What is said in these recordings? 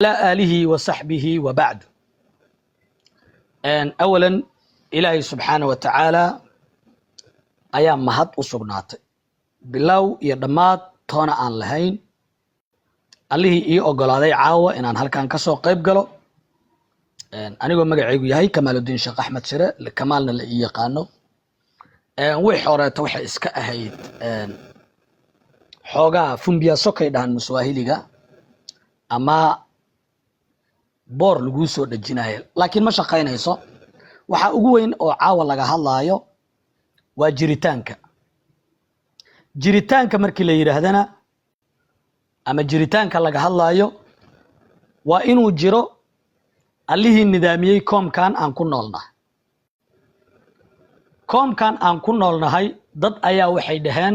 لا آله وصحبه وبعد. أولا إلهي سبحانه وتعالى أيام مهد أصبناتي بلاو يدمات تونا عن لهين اللي هي أقولادي عاوة إن هل كان كسو قيب قلو أنيقو مقعيقو يهي كمال الدين شيخ أحمد شراء لكمالنا اللي يقانو وي حوريتا وحي إسكا أهيد حوغا فنبيا سوكي دهان مسواهيليغا أما boor lagu soo dhajinayo laakiin ma shaqeynayso waxa ugu weyn oo caawa laga hadlaayo waa jiritaanka markii la yiraahdana ama jiritaanka laga hadlaayo waa inuu jiro allihii nidaamiyay koomkan aan ku noolnahay dad ayaa waxay dhaheen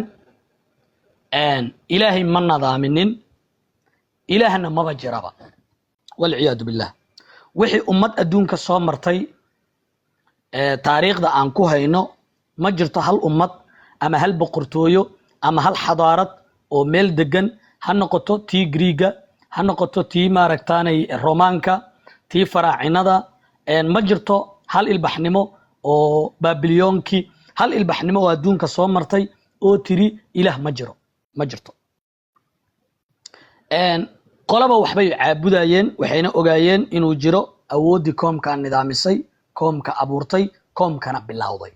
ilaahay ma nadaaminin ilaahna maba jiraba والعياذ بالله وحي أمد أدونك صامرتي تاريخ دا أنكو هينو ما جرت هل أمد أما هل بقرتويو أما هل حضارت أو ميل دقن هنقطو تي غريغا هنقطو تي ماركتاني رومانكا تي فراعنة دا ما جرتو هل البحنمو أو بابليونكي هل البحنمو أدونك صامرتي أو تري إله ما جرتو qolaba waxbay caabudayeen waxayna ogaayeen inuu jiro awoodi koomkan nidaamisay koomka abuurtay koomkana bilowday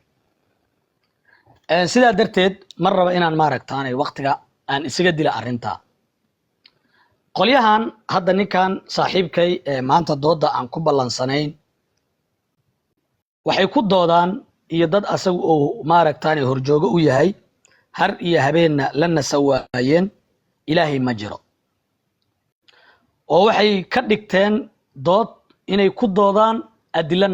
sidaa darteed mar raba inaan maaragtaanay waqtiga aan isaga dila arinta qolyahan hadda ninkan saaxiibkay maanta dooda aan ku ballansanayn waxay ku doodaan iyo dad asagu oo maaragtaanay horjooga u yahay har iyo habeenna la nasawaayeen ilaahay ma jiro oo waxay ka dhigteen dood inay ku doodaan adilla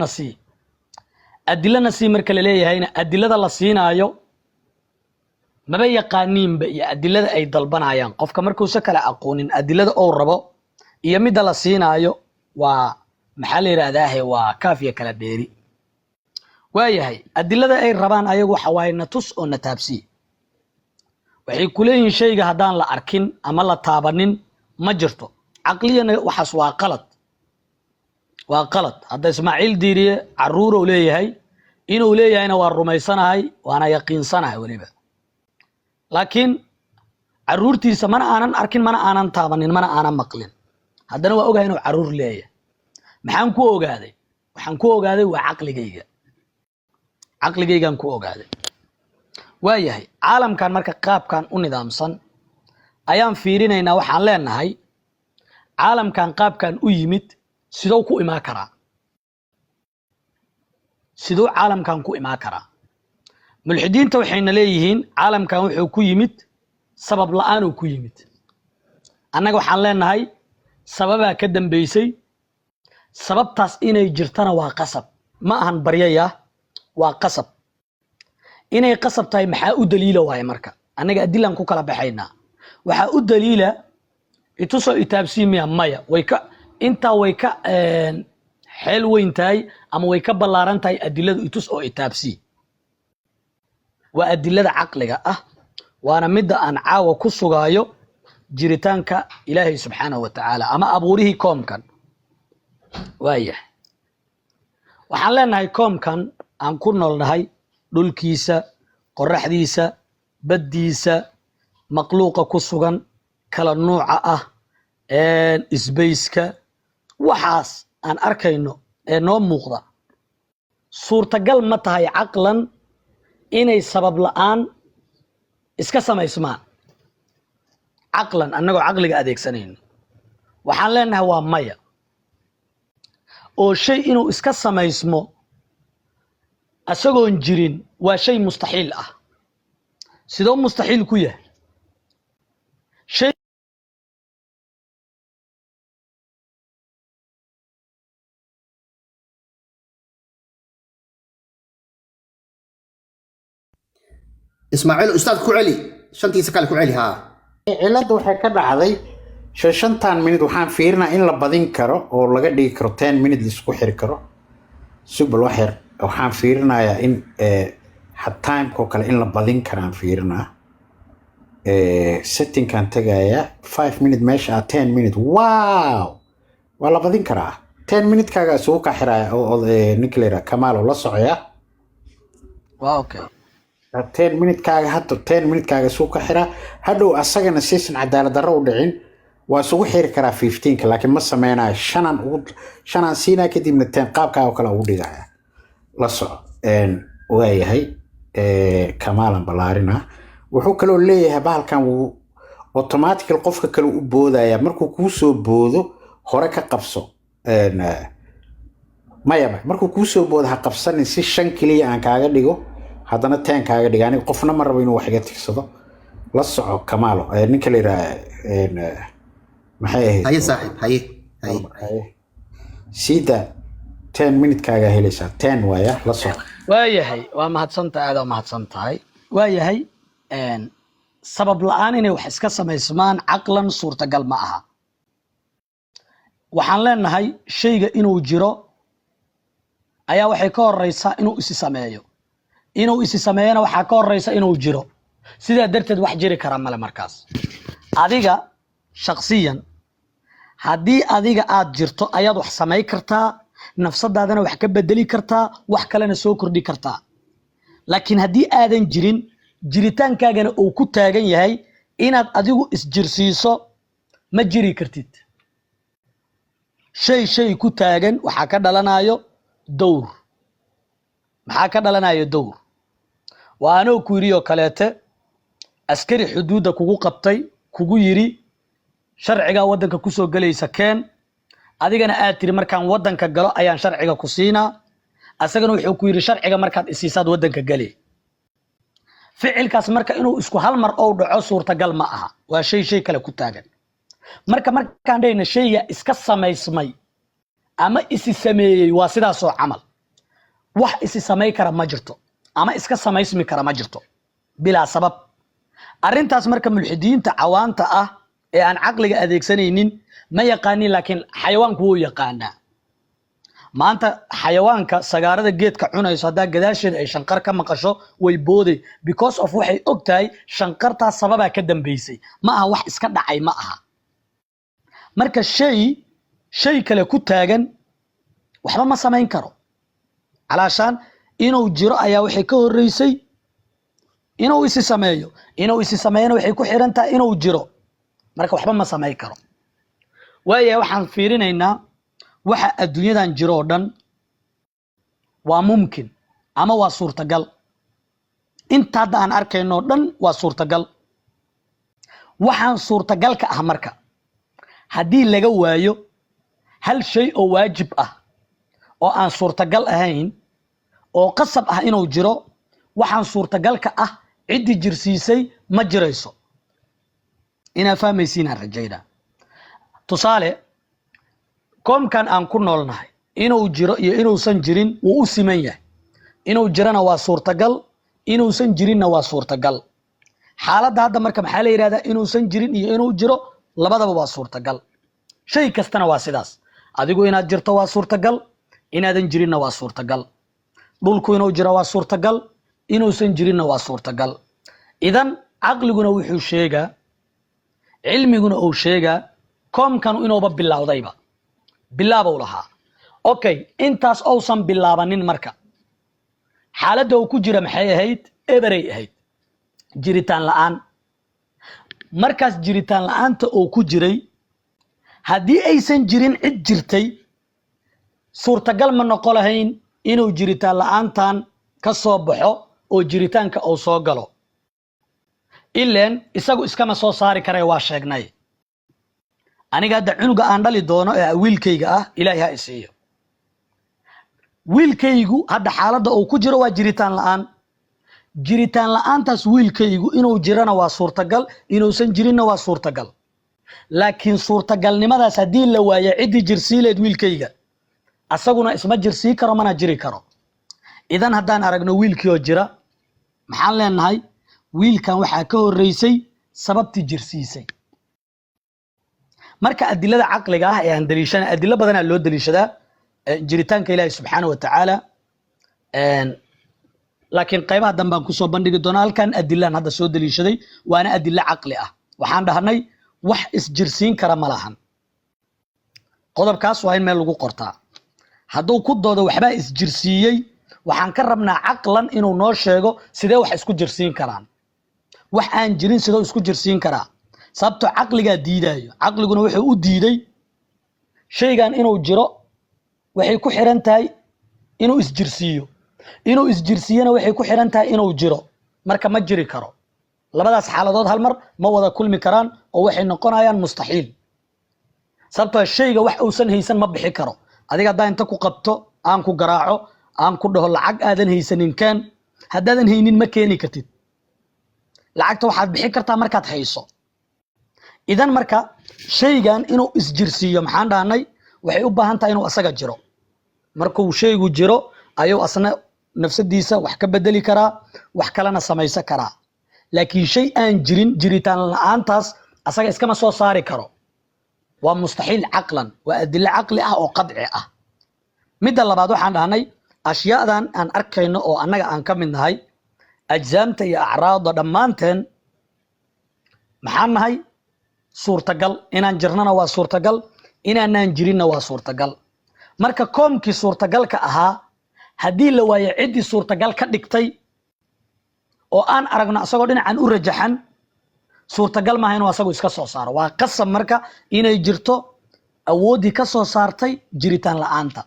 nasi marka la leeyahayna adillada la siinaayo maba yaqaaniinba iyo adillada ay dalbanayaan qofka markuu sa kala aqoonin adillada oo rabo iyo mid la siinaayo waa maxaa la yiraahdaa waa kaafiya kala dheeri waayahay adillada ay rabaan ayagu waxa waay natus oo nataabsi waxay ku leeyihiin shayga hadaan la arkin ama la taabanin ma jirto عقليا وحس وقلت هذا إسماعيل ديري عرورة وليه هاي إنه وليه هنا والرميسان هاي وأنا يقين صنع وليبا لكن عرورتي سمنا أنا أركن منا أنا تابنين منا أنا مقلين هذا هو أوجه إنه عرور ليه محنكو أوجه هذا وحنكو أوجه هذا وعقل جيجا نكو أوجه هذا وياهي عالم كان مركب قاب كان النظام صن أيام فيرينا إنه وحن لنا هاي عالم كان قاب كان يمد سيدو كو إما كرا سيدو عالم كان كو إما كرا ملحدين توحين ليهين عالم كان وحو كو يمد سبب لآنو كو يمد أناقو حالين هاي سببها كدن بيسي سبب تاس إني جرتنا واقصب ما أهن بريايا واقصب إني قصب تاي محاو دليلة وهي مركا أناقو أدلان كو كلا بحينا وحاو دليلة itusoo itaabsiimaya maya inta way ka xeel weyn tahay ama way ka ballaaran tahay adiladu itus oo itaabsi waa adilada aqliga ah waana midda aan caawa ku sugaayo jiritaanka ilaahay subxaanahu wa ta'ala ama abuurihi koomkan waaya waxaan leenahay koomkan aan ku noolnahay dhulkiisa qoraxdiisa baddiisa makhluuqa ku sugan kala nuuca ah isbeyska waxaas aan arkayno ee noo muuqda suurtagal ma tahay aqlan inay sabab la'aan iska samaysmaan aqlan annagoo aqliga adeegsanayno waxaan leenahay waa maya oo shay inuu iska samaysmo asagoon jirin waa shay mustaxiil ah sidoo mustaxiil ku yahay إسماعيل أستاذ كوعلي شنتي سكال كوعلي ها cilada waxay ka dhacday shantan minute waxaan fiirinaa in la badin karo oo laga dhigi karo 10 minute la isku xiri karo subbal waxaan fiirinayaa in time ko kale in la badin karaan fiirinaa setting kan tagaya 5 minute meesha 10 minute wow ولا بدين كرا 10 minute كاغا سوكا حرا او نيكليرا كمال ولا سوقيا اوكي 10 minute كاغا حتى 10 minute كاغا سوكا حرا هادو اسغنا سيسن عدالة درو دحين waa sugu xiri karaa 15 laakiin ma sameeynayo shanan siina kadibna 10 qaabka oo kala u dhigaya la soco waayahay kamaalan balaarina wuxuu kaloo leeyahay bahalkan uu automatically qofka kale u boodaya markuu ku soo boodo hore ka qabso maya markuu ku soo boodo ha qabsanin si 5 kaliya aan kaaga dhigo haddana 10 kaaga dhigaan qofna ma rabo inuu wax iga tigsado la soco kamaalo ninka la yiraahdo هاي صاحب هاي سيدا 10 minute كاغا هيليسا 10 وايا لا صو waayahay waa mahadsantahay aad mahadsantahay waayahay sabab la'aan inay wax iska sameysmaan aqlan suurtagal ma aha waxaan leenahay shayga inuu jiro ayaa waxay ka horeysaa inuu isi sameeyana waxa ka horeysa inuu jiro sida darteed wax jiri kara male markaas adiga shakhsiyan haddii adiga aad jirto ayaad wax samay kartaa nafsadaadana wax ka bedeli kartaa wax kalena soo kordhi kartaa laakiin haddii aadan jirin jiritaankaagana uu ku taagan yahay inaad adigu isjirsiiso ma jiri kartid shay ku taagan waxaa ka dhalanayo dowr maxaa ka dhalanayo dowr waa anoo ku yiri oo kaleete askari xuduuda kugu qabtay kugu yiri sharciga wadanka ku soo galaysa keen adigana aad tiri markaan wadanka galo ayaan sharciga ku siinaa asagana wuxuu ku yiri sharciga markaad isiisaad wadanka gali ficilkaas marka inuu isku hal mar oo dhaco suurtagal ma aha waa shay kale ku taagan markaan dhayna shayga iska sameysmay ama isi sameeyay waa sidaas oo camal wax isi sameey kara ma jirto ama iska sameysmi kara ma jirto bila sabab arintaas marka mulxidiinta cawaanta ah ee aan aqliga adeegsanaynin ma yaqaanin laakiin xayawaanku wuu yaqaanaa maanta xayawaanka sagaarada geedka cunayso hadaa gadaasheeda ay shanqar ka maqasho way booday because of waxay ogtahay shanqarta sababa ka dambeysay ma aha wax iska dhacay ma aha marka shay kale ku taagan waxba ma sameyn karo alaashan inuu jiro ayaa waxay ka horeysay inuu isi sameeyana waxay ku xirantahay inuu jiro marka waxba ma sameey karo waayahay waxaan fiirinaynaa waxa adduunyadan jiro oo dhan waa mumkin ama waa suurtagal inta hadda aan arkayno dhan waa suurtagal waxaan suurtagal ka ah marka haddii laga waayo hal shay oo waajib ah oo aan suurtagal ahayn oo qasab ah inuu jiro waxaan suurtagal ka ah cidii jirsiisay ma jirayso ina fahmaysiin rajayna tusaale koomkan aan ku noolnahay inuu jiro iyo inuusan jirin wuu u siman yahay inuu jirana waa suurtagal inuusan jirinna waa suurtagal xaaladda hadda marka maxaa la yiraahdaa inuusan jirin iyo inuu jiro labadaba waa suurtagal shay kastana waa sidaas adigu inaad jirto waa suurtagal inaadan jirinna waa suurtagal dhulku inuu jiro waa suurtagal inuusan jirinna waa suurtagal idan aqliguna wuxuu sheegaa cilmiguna uu sheegaa koomkan inuuba bilowdayba bilaabow lahaa okay intaas uusan bilaabanin marka xaaladda uu ku jira maxay ahayd eberay ahayd jiritaan la'aan markaas jiritaan la'aanta uu ku jiray haddii aysan jirin cid jirtay suurtagal ma noqon lahayn inuu jiritaan la'aantan ka soo baxo oo jiritaanka uu soo galo ileen isagu iskama soo saari karay waa sheegnay aniga hadda cunuga aan dhali doono ee wiilkayga ah ilaahay ha isiiyo wiilkaygu hadda xaaladda uu ku jiro waa jiritaan la'aantaas wiilkaygu inuu jirana waa suurtagal inuusan jirinna waa suurtagal laakiin suurtagalnimadaas haddii la waayo cidii jirsiileed wiilkayga asaguna isma jirsii karo mana jiri karo idan haddaan aragno wiilkii oo jira maxaan leenahay wiilkan waxaa ka horeysay sababtii jirsiisay marka adilada caqliga ah ee aan daliishana adilo badan loo daliishadaa jiritaanka ilaahay subxaanahu wa tacaala laakiin qaybaha dambe aan kusoo bandhigi doonaa halkan adilaan hadda soo daliishaday waana adilo caqli ah waxaan dhahnay wax isjirsiin kara ma lahan qodob kaas waa in meel lagu qortaa hadduu ku doodo waxba isjirsiiyay waxaan ka rabnaa aqlan inuu noo sheego sidee wax isku jirsiin karaan wax aan jirin sidoo isku jirsiin karaa sababtoo aqliga diidayo aqliguna wuxuu u diiday shaygan inuu jiro waxay ku xiran tahay inuu isjirsiiyana waxay ku xiran tahay inuu jiro marka ma jiri karo labadaas xaaladood hal mar ma wada kulmi karaan oo waxay noqonayaan mustaxiil sababtoo shayga wax uusan haysan ma bixi karo adiga hadaa inta ku qabto aan ku garaaco aan ku dhaho lacag aadan haysanin kan hadaadan haynin ma keeni kartid lacagta waxaad bixi kartaa markaad hayso idan marka shaygan inuu isjirsiiyo maxaan dhahnay waxay u baahan tahay inuu asaga jiro markuu shaygu jiro ayuu asna nafsadiisa wax ka bedeli karaa wax kalena samaysan karaa laakiin shay aan jirin jiritaan la'aantaas asaga iskama soo saari karo waa mustaxiil aqlan waa adilla aqli ah oo qadci ah midda labaad waxaan dhahnay ashyaadan aan arkayno oo annaga aan ka mid nahay ajzaamta iyo acraada dhammaanteen maxaan nahay suurtagal inaan jirnana waa suurtagal inaanaan jirinna waa suurtagal marka koomkii suurtagalka ahaa haddii la waayo ciddii suurtagal ka dhigtay oo aan aragno asagoo dhinacan u rajaxan suurtagal maaha inuu asagu iska soo saaro waa qasab marka inay jirto awoodii ka soo saartay jiritaan la'aanta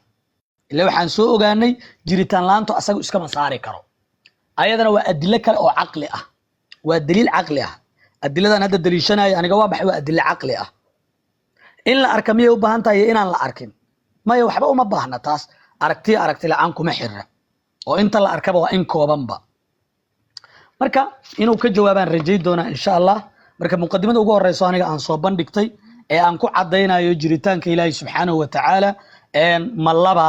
ilaa waxaan soo ogaanay jiritaan la'aantu asagu iskama saari karo ayadana waa adilo kale oo caqli ah waa daliil caqli ah adiladan hadda daliishanaya aniga waa baxay waa adilo caqli ah in la arka miyay u baahan tahay inaan la arkin maya waxba uma baahna taas aragti la'aan kuma xirra oo inta la arkaba waa in koobanba marka inuu ka jawaabaan rajay doonaa insha Allah marka muqaddimada ugu horeyso aniga aan soo bandhigtay ee aan ku cadeynayo jiritaanka Ilaahay subhanahu wa ta'ala ma laba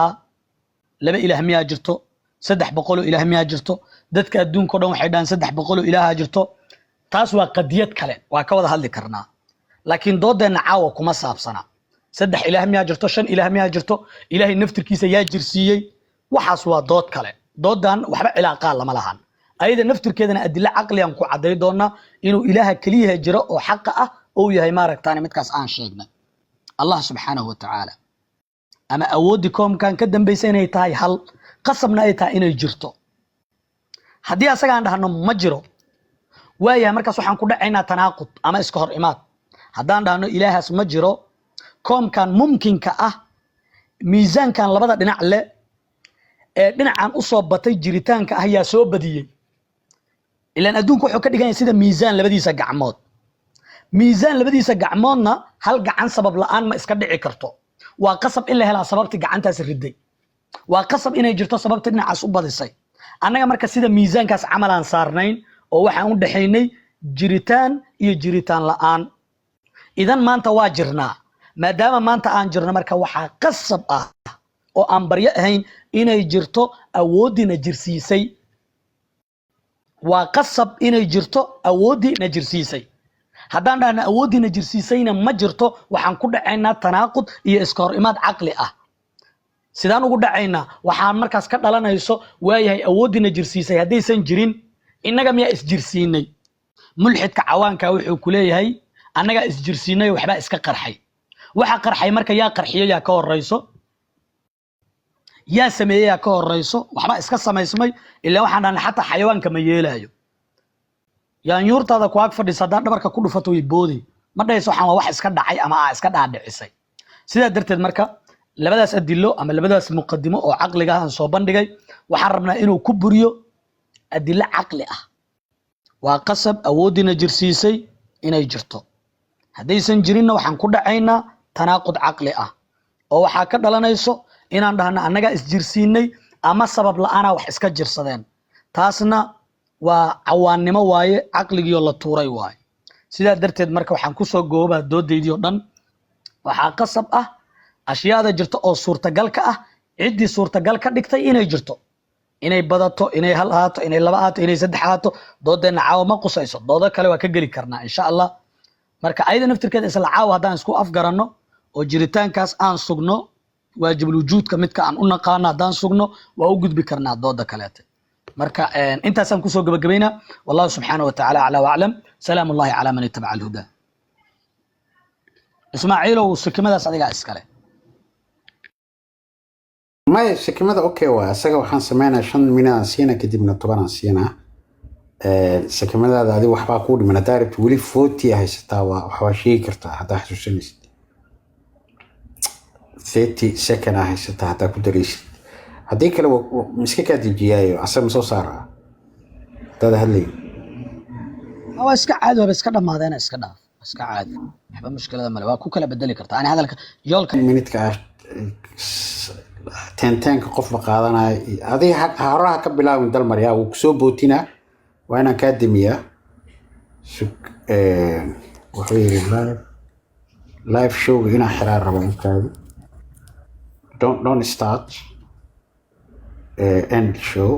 ilaah miyaa jirto 300 ilaah miyaa jirto dadka adduunka oo dhan waxay dhaan 300 ilaah jirto taas waa qadiyad kale waa ka wada hadli karnaa laakiin doodeena caawa kuma saabsana 3 ilaah miyaa jirto 5 ilaah miyaa jirto Ilaahay naftirkiisa yaa jirsiiyay waxaas waa dood kale doodan waxba ilaaqa lama lahan ayada naftirkeedana adilla caqli aan ku caday doona inuu ilaaha kaliya jiro oo xaq ah oo yahay maaragtaan midkaas aan sheegnay Allah subhanahu wa ta'ala ama awoodi koomkan ka dambeysay inay tahay hal qasabna ay tahay inay jirto haddii asaga aan dhahno ma jiro waayahay markaas waxaan ku dhacaynaa tanaaqud ama iska hor imaad haddaan dhahno ilaahaas ma jiro koomkan mumkinka ah miisaankan labada dhinac leh ee dhinacan u soo batay jiritaanka ah yaa soo badiyay ilaan adduunku wuxuu ka dhigan yahay sida miisaan labadiisa gacmoodna hal gacan sabab la'aan ma iska dhici karto waa qasab in la helaa sababti gacantaas riday waa qasab inay jirto sababti dhinacaas u badisay annaga marka sida miisaankaas camal aan saarnayn oo waxaan u dhaxaynay jiritaan iyo jiritaan la'aan idan maanta waa jirnaa maadaama maanta aan jirno marka waxaa qasab ah oo aan baryo ahayn inay jirto awoodina jirsiisay waa qasab inay jirto awoodina jirsiisay haddaan dhahno awoodina jirsiisayna ma jirto waxaan ku dhacaynaa tanaaqud iyo iska hor imaad caqli ah sidaan ugu dhacaynaa waxaan markaas ka dhalanayso waayahay awoodina jirsiisay haddaysan jirin innaga miyaa isjirsiinay mulxidka cawaanka wuxuu ku leeyahay annaga isjirsiinay waxba iska qarxay waxa qarxay marka yaa qarxiyo yaa ka horeyso yaa sameeyay ka horeyso waxba iska samaysmay ilaa waxaan dhahnay xataa xayawaanka ma yeelaayo yaan yuurtaada ku ag fadhiisa haddaan dhabarka ku dhufato way boodi ma dhahayso waxaan waa wax iska dhacay ama iska dhaadhicisay sidaa darteed marka labadaas adilo ama labadaas muqaddimo oo caqliga aan soo bandhigay waxaan rabnaa inuu ku buriyo adilo caqli ah waa qasab awoodina jirsiisay inay jirto haddaysan jirinna waxaan ku dhacaynaa tanaaqud caqli ah oo waxaa ka dhalanayso inaan dhahno annaga isjirsiinay ama sabab la'aana wax iska jirsadeen taasna waa cawaannimo waaye caqligiyo la tuuray waaye sidaa darteed marka waxaan ku soo goobaa doodaydii oo dhan waxaa qasab ah ashyaada jirto oo suurtagalka ah ciddii suurtagal ka dhigtay inay jirto inay badato inay hal ahaato inay laba ahaato inay saddex ahaato doodeenna caawa ma qusayso doodo kale waa ka geli karnaa insha Allah marka ayada naftirkeeda isla caawa haddaan isku afgaranno oo jiritaankaas aan sugno waajib wujuudka midka aan u naqaano haddaan sugno waa u gudbi karnaa dooda kaleete marka intaasaan kusoo gabagabaynaa wallahu subxaanahu wa tacaala aclaa waclam salaamu ullahi calaa man ittabaca alhudaa ismaaciilow sikimadaas adigaa iskale ما سكمة أوكي وأساق وحان سمعنا 5 من سينا كدبنا طبعا سينا سكمة هذا وحبا كود من دارت ولي فوتي هاي ستاوا وحواشي كرتا هذا حسوسني 30 سكن هاي ستا هذا كدريس هذيك لو مسكك هذه جيايو أصلا مسو صار هذا هلي هو اسكا عادي بس كذا ما هذا اسكا داف اسكا عادي حبا مشكلة ما كو كلا بدلي كرتا أنا هذا يولك منتك عاش تنتين قف بقادنا هذه هراها كبلا من دلمر يا وكسو بوتينا وأنا كادمية سك وحوي لايف شو هنا حرار ربع كذا don't start end show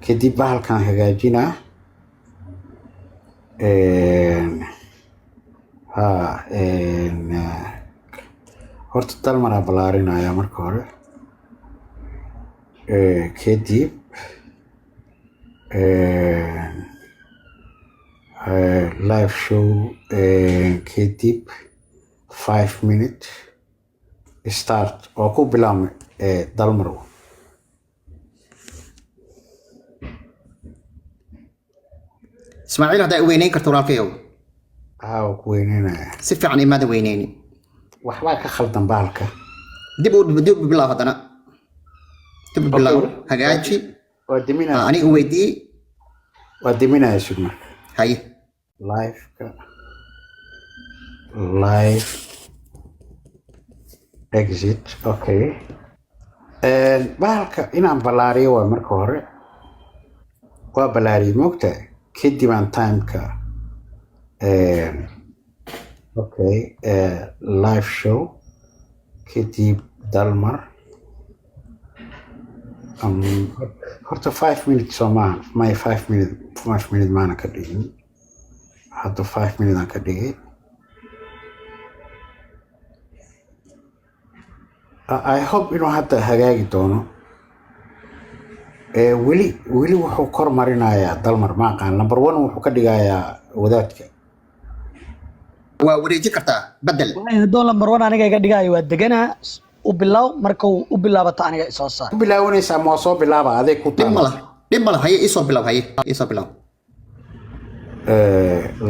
كدي بحال كان هجاجينا ها horta dalmar aan balaarinaya marka hore kadib live show kadib 5 minutes start oo ku bilaabmay dalmar ismaaciil haddaa weynayn karto walaalkayow haa ku weynaynaya si fiican imaada weynayni waxbaa ka khaldan baalka dib u bilaab haddana dib u bilaab hagaaji waa diminaya aniga weydii waa diminaya sug marka haye live exit okay baalka inaan balaariyo waa marka hore waa balaariyo moogtahay kadib aan timeka okay live show kadib dalmar horta 5 minutes soo maahan may 5 minutes maana ka dhigin hadda 5 minutes aan ka dhigay I hope inuu hadda hagaagi doono weli wuxuu kor marinayaa dalmar ma aqaan number 1 wuxuu ka dhigayaa wadaadka waa wareeji kartaa badel haddoo lambar 1 aniga iga dhigaayo waa deganaa u bilow marka uu u bilaabato aniga isoo saar ku bilaawanaysaa ma soo bilaaba adeeg ku taala dhib malaha haye isoo bilaab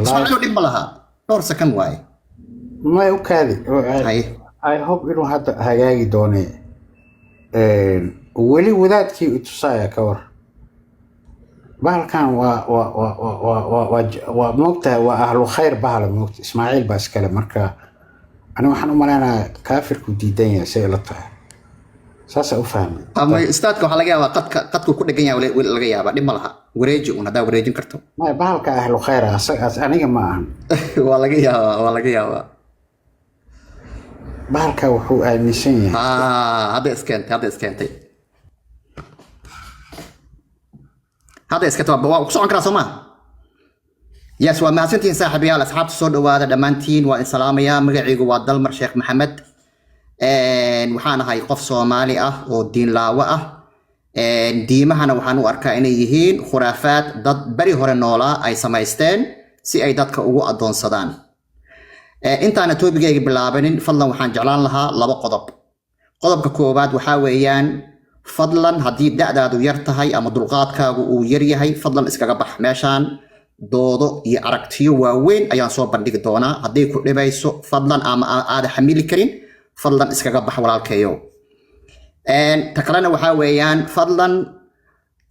ismaaciil dhib malaha dhowr second waaye ma u kaadi haye I hope inuu hadda hagaagi doone weli wadaadkii u tusaya ka war bahalkan waa moogtahay waa ahlu khayr bahala moogta ismaaciil baa iskale marka ani waxaan u maleynayaa kaafirku diidan yahay say la tahay saasaa u fahmay ama istaadka waxaa laga yaabaa qadku ku dhegan yahay laga yaabaa dhib ma laha wareeji un haddaa wareejin karto maya bahalka ahlu khayr aniga ma ahan waa laga yaabaa bahalka wuxuu aaminsan yahay hadda iskentay waa ku socon karaa soo maa yes waa mahadsantihiin saaxiibayaal asxaabta soo dhawaada dhammaantiin waa in salaamayaa magacaygu waa dalmar sheekh maxamed waxaan ahay qof soomaali ah oo diin laawo ah diimahana waxaan u arkaa inay yihiin khuraafaad dad beri hore noolaa ay samaysteen si ay dadka ugu adoonsadaan intaana toobigayga bilaabanin fadlan waxaan jeclaan lahaa 2 qodob qodobka koowaad waxaa weeyaan fadlan haddii da'daadu yar tahay ama dulqaadkaagu uu yar yahay fadlan iskaga bax meeshaan doodo iyo aragtiyo waaweyn ayaan soo bandhigi doonaa hadday ku dhibayso fadlan ama aad xamili karin fadlan iskaga bax walaalkayo ta kalena waxaa weeyaan fadlan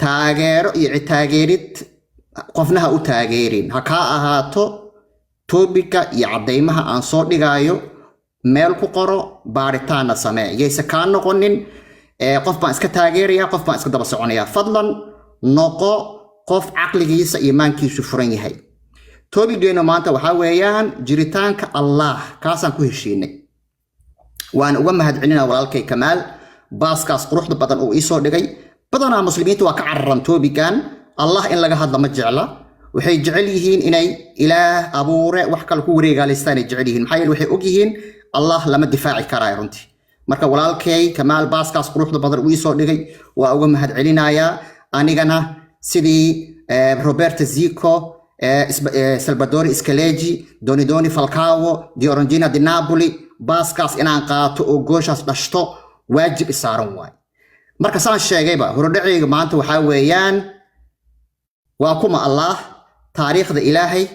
taageero iyo taageerid qofna ha u taageerin ha kaa ahaato toobika iyo cadeymaha aan soo dhigaayo meel ku qoro baaritaana samee yayse kaa noqonin qof baan iska taageeraya qof baan iska daba soconaya fadlan noqo qof caqligiisa iimaankiisu furan yahay toobigeena maanta waxaa weeyaan jiritaanka allah kaasaan ku heshiinay waan uga mahadcelinaa walaalkay kamaal baaskaas quruxda badan uu ii soo dhigay badanaa muslimiinta waa ka cararan toobigan allah in laga hadla ma jecla waxay jecel yihiin inay ilaah abuure wax kale ku wareegaalaystaan ay jecel yihiin maxaa yeele waxay og yihiin allah lama difaaci karaayo runtii marka walaalkay kamaal baaskaas quruxda badan uu ii soo dhigay waa uga mahadcelinayaa anigana sidii Roberto Zico Salvatore Scalegi Donidoni Falcao Fiorentina di Napoli baaskaas inaan qaato oo gooshaas dhashto waajib isaaran waay marka saan sheegayba horodhacayga maanta waxaa weeyaan waa kuma allah taariikhda ilaahay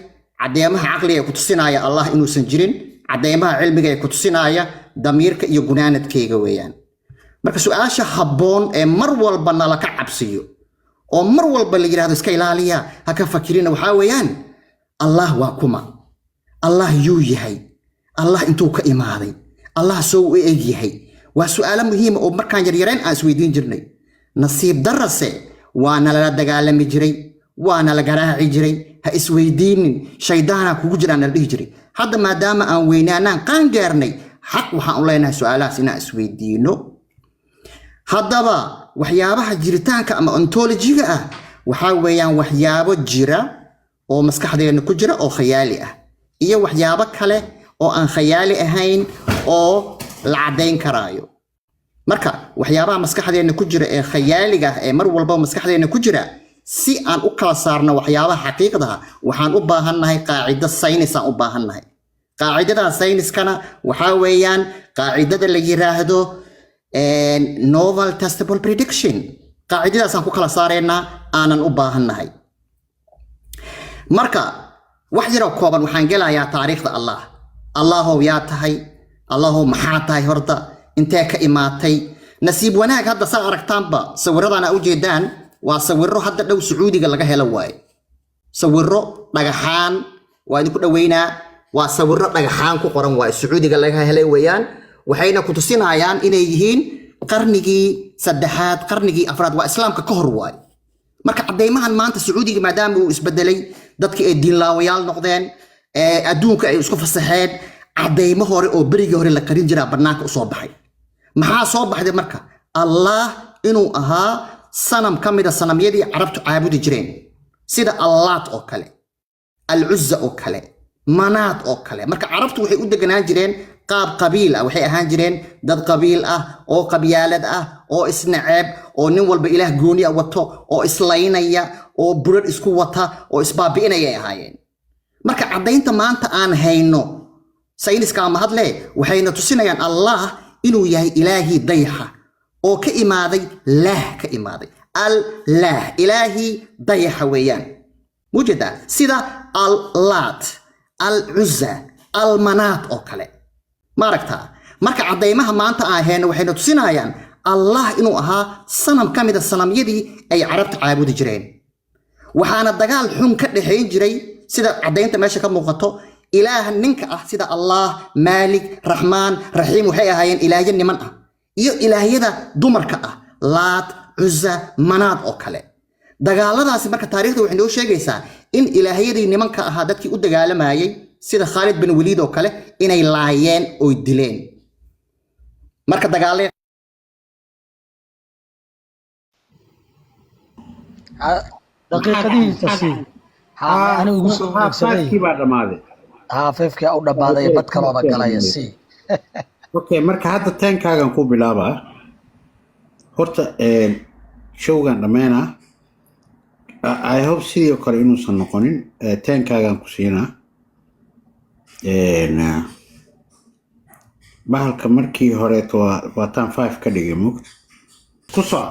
cadeemaha caqliga ku tusinaya allah inuusan jirin cadeemaha cilmiga ku tusinaya damiirka iyo gunaanadkayga weeyaan marka su'aasha habboon ee mar walba nala ka cabsiyo oo mar walba la yiraahdo iska ilaaliya ha ka fakirina waxaa weeyaan allah waa kuma allah yuu yahay allah intuu ka imaaday allah soo u eg yahay waa su'aalo muhiim oo markaan yaryareen aan isweydiin jirnay nasiib darase waa nala dagaalami jiray waa nala garaaci jiray ha isweydiinin shaydaana kugu jiraan la dhihi jiray hadda maadaama aan weynaanaan qaan gaarnay xaq waxaan u leenahay su'aalahaas inaan isweydiino haddaba waxyaabaha jiritaanka ama ontolojiga ah waxaa weeyaan waxyaabo jira oo maskaxdeena ku jira oo khayaali ah iyo waxyaabo kale oo aan khayaali ahayn oo la caddayn karaayo marka waxyaabaha maskaxdeena ku jira ee khayaaliga ah ee mar walba maskaxdeena ku jira si aan u kala saarno waxyaabaha xaqiiqda ah waxaan u baahannahay qaacido saynis aan u baahannahay qaacidada sayniskana waxaa weeyaan qaacidada la yiraahdo novel testable prediction qaacidadaas aan ku kala saareynaa aanan u baahannahay marka wax yaroo kooban waxaan gelayaa taariikhda allah allahow yaa tahay allahow maxaa tahay horta intee ka imaatay nasiib wanaag hadda saa aragtaanba sawirradaan aa ujeedaan waa sawirro hadda dhow sacuudiga laga helo waaye sawirro dhagaxaan waa idinku dhoweynaa waa sawirro dhagaxaan ku qoran waaye sacuudiga laga helay weeyaan waxayna ku tusinayaan inay yihiin qarnigii saddexaad qarnigii afraad waa islaamka ka hor waaye marka cadeymahan maanta sacuudiga maadaama uu isbedelay dadkii ay diinlaawayaal noqdeen adduunka ay isku fasaxeen cadeymo hore oo berigii hore la qarin jiraa bannaanka u soo baxay maxaa soo baxday marka allah inuu ahaa sanam ka mida sanamyadii carabtu caabudi jireen sida allaat oo kale alcuzza oo kale manaat oo kale marka carabtu waxay u deganaan jireen qaab qabiil ah waxay ahaan jireen dad qabiil ah oo qabyaalad ah oo isnaceeb oo nin walba ilaah gooni ah wato oo islaynaya oo burar isku wata oo isbaabi'inaya ay ahaayeen marka caddaynta maanta aan hayno sayniska ama hadle waxayna tusinayaan allah inuu yahay ilaahii dayaxa oo ka imaaday laah ka imaaday al-laah ilaahii dayaxa weeyaan mujeda sida al-laat al-cuzza al-manaat oo kale maaragtaa marka cadeymaha maanta aan hayno waxayna tusinayaan allah inuu ahaa sanam ka mida sanamyadii ay carabta caabudi jireen waxaana dagaal xun ka dhaxayn jiray sida caddaynta meesha ka muuqato ilaah ninka ah sida allah maalik raxmaan raxiim waxay ahaayeen ilaahyo niman ah iyo ilaahyada dumarka ah laat cuzza manaad oo kale dagaaladaasi marka taariikhda waxay noo sheegaysaa in ilaahyadii nimanka ahaa dadkii u dagaalamayay sida Khalid bin Walid oo kale inay laayeen oo dileen marka dagaaleen daqiiqadii tasiin ana ugu soo wareegsaday baa dhamaaday feefkii u dhamaaday bad kalooba galaya si okay marka hadda taankaagan ku bilaabaa horta showgan dhameena I hope sidoo kale inuusan noqonin taankaagan ku siinaa bahalka markii hore waa tan 5 ka dhigay mugd ku soo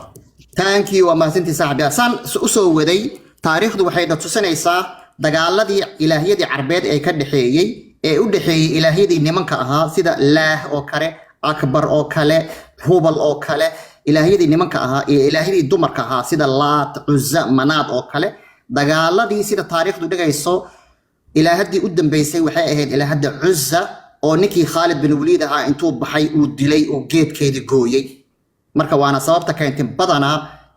thank you mahadsantii saaxiib san u soo waday taariikhdu waxay tusinaysaa dagaaladii ilaahiyadii carbeed ee ka dhaxeeyay ee u dhaxeeyay ilaahiyadii nimanka ahaa sida laah oo kale akbar oo kale hubal oo kale ilaahiyadii nimanka ahaa iyo ilaahiyadii dumarka ahaa sida laat cuzza manaad oo kale dagaaladii sida taariikhdu dhigayso ilaahadii u dambeysay waxay ahayd ilaahada cuzza oo ninkii Khalid bin Walid ahaa intuu baxay uu dilay oo geedkeedii gooyay marka waana sababta keentay badana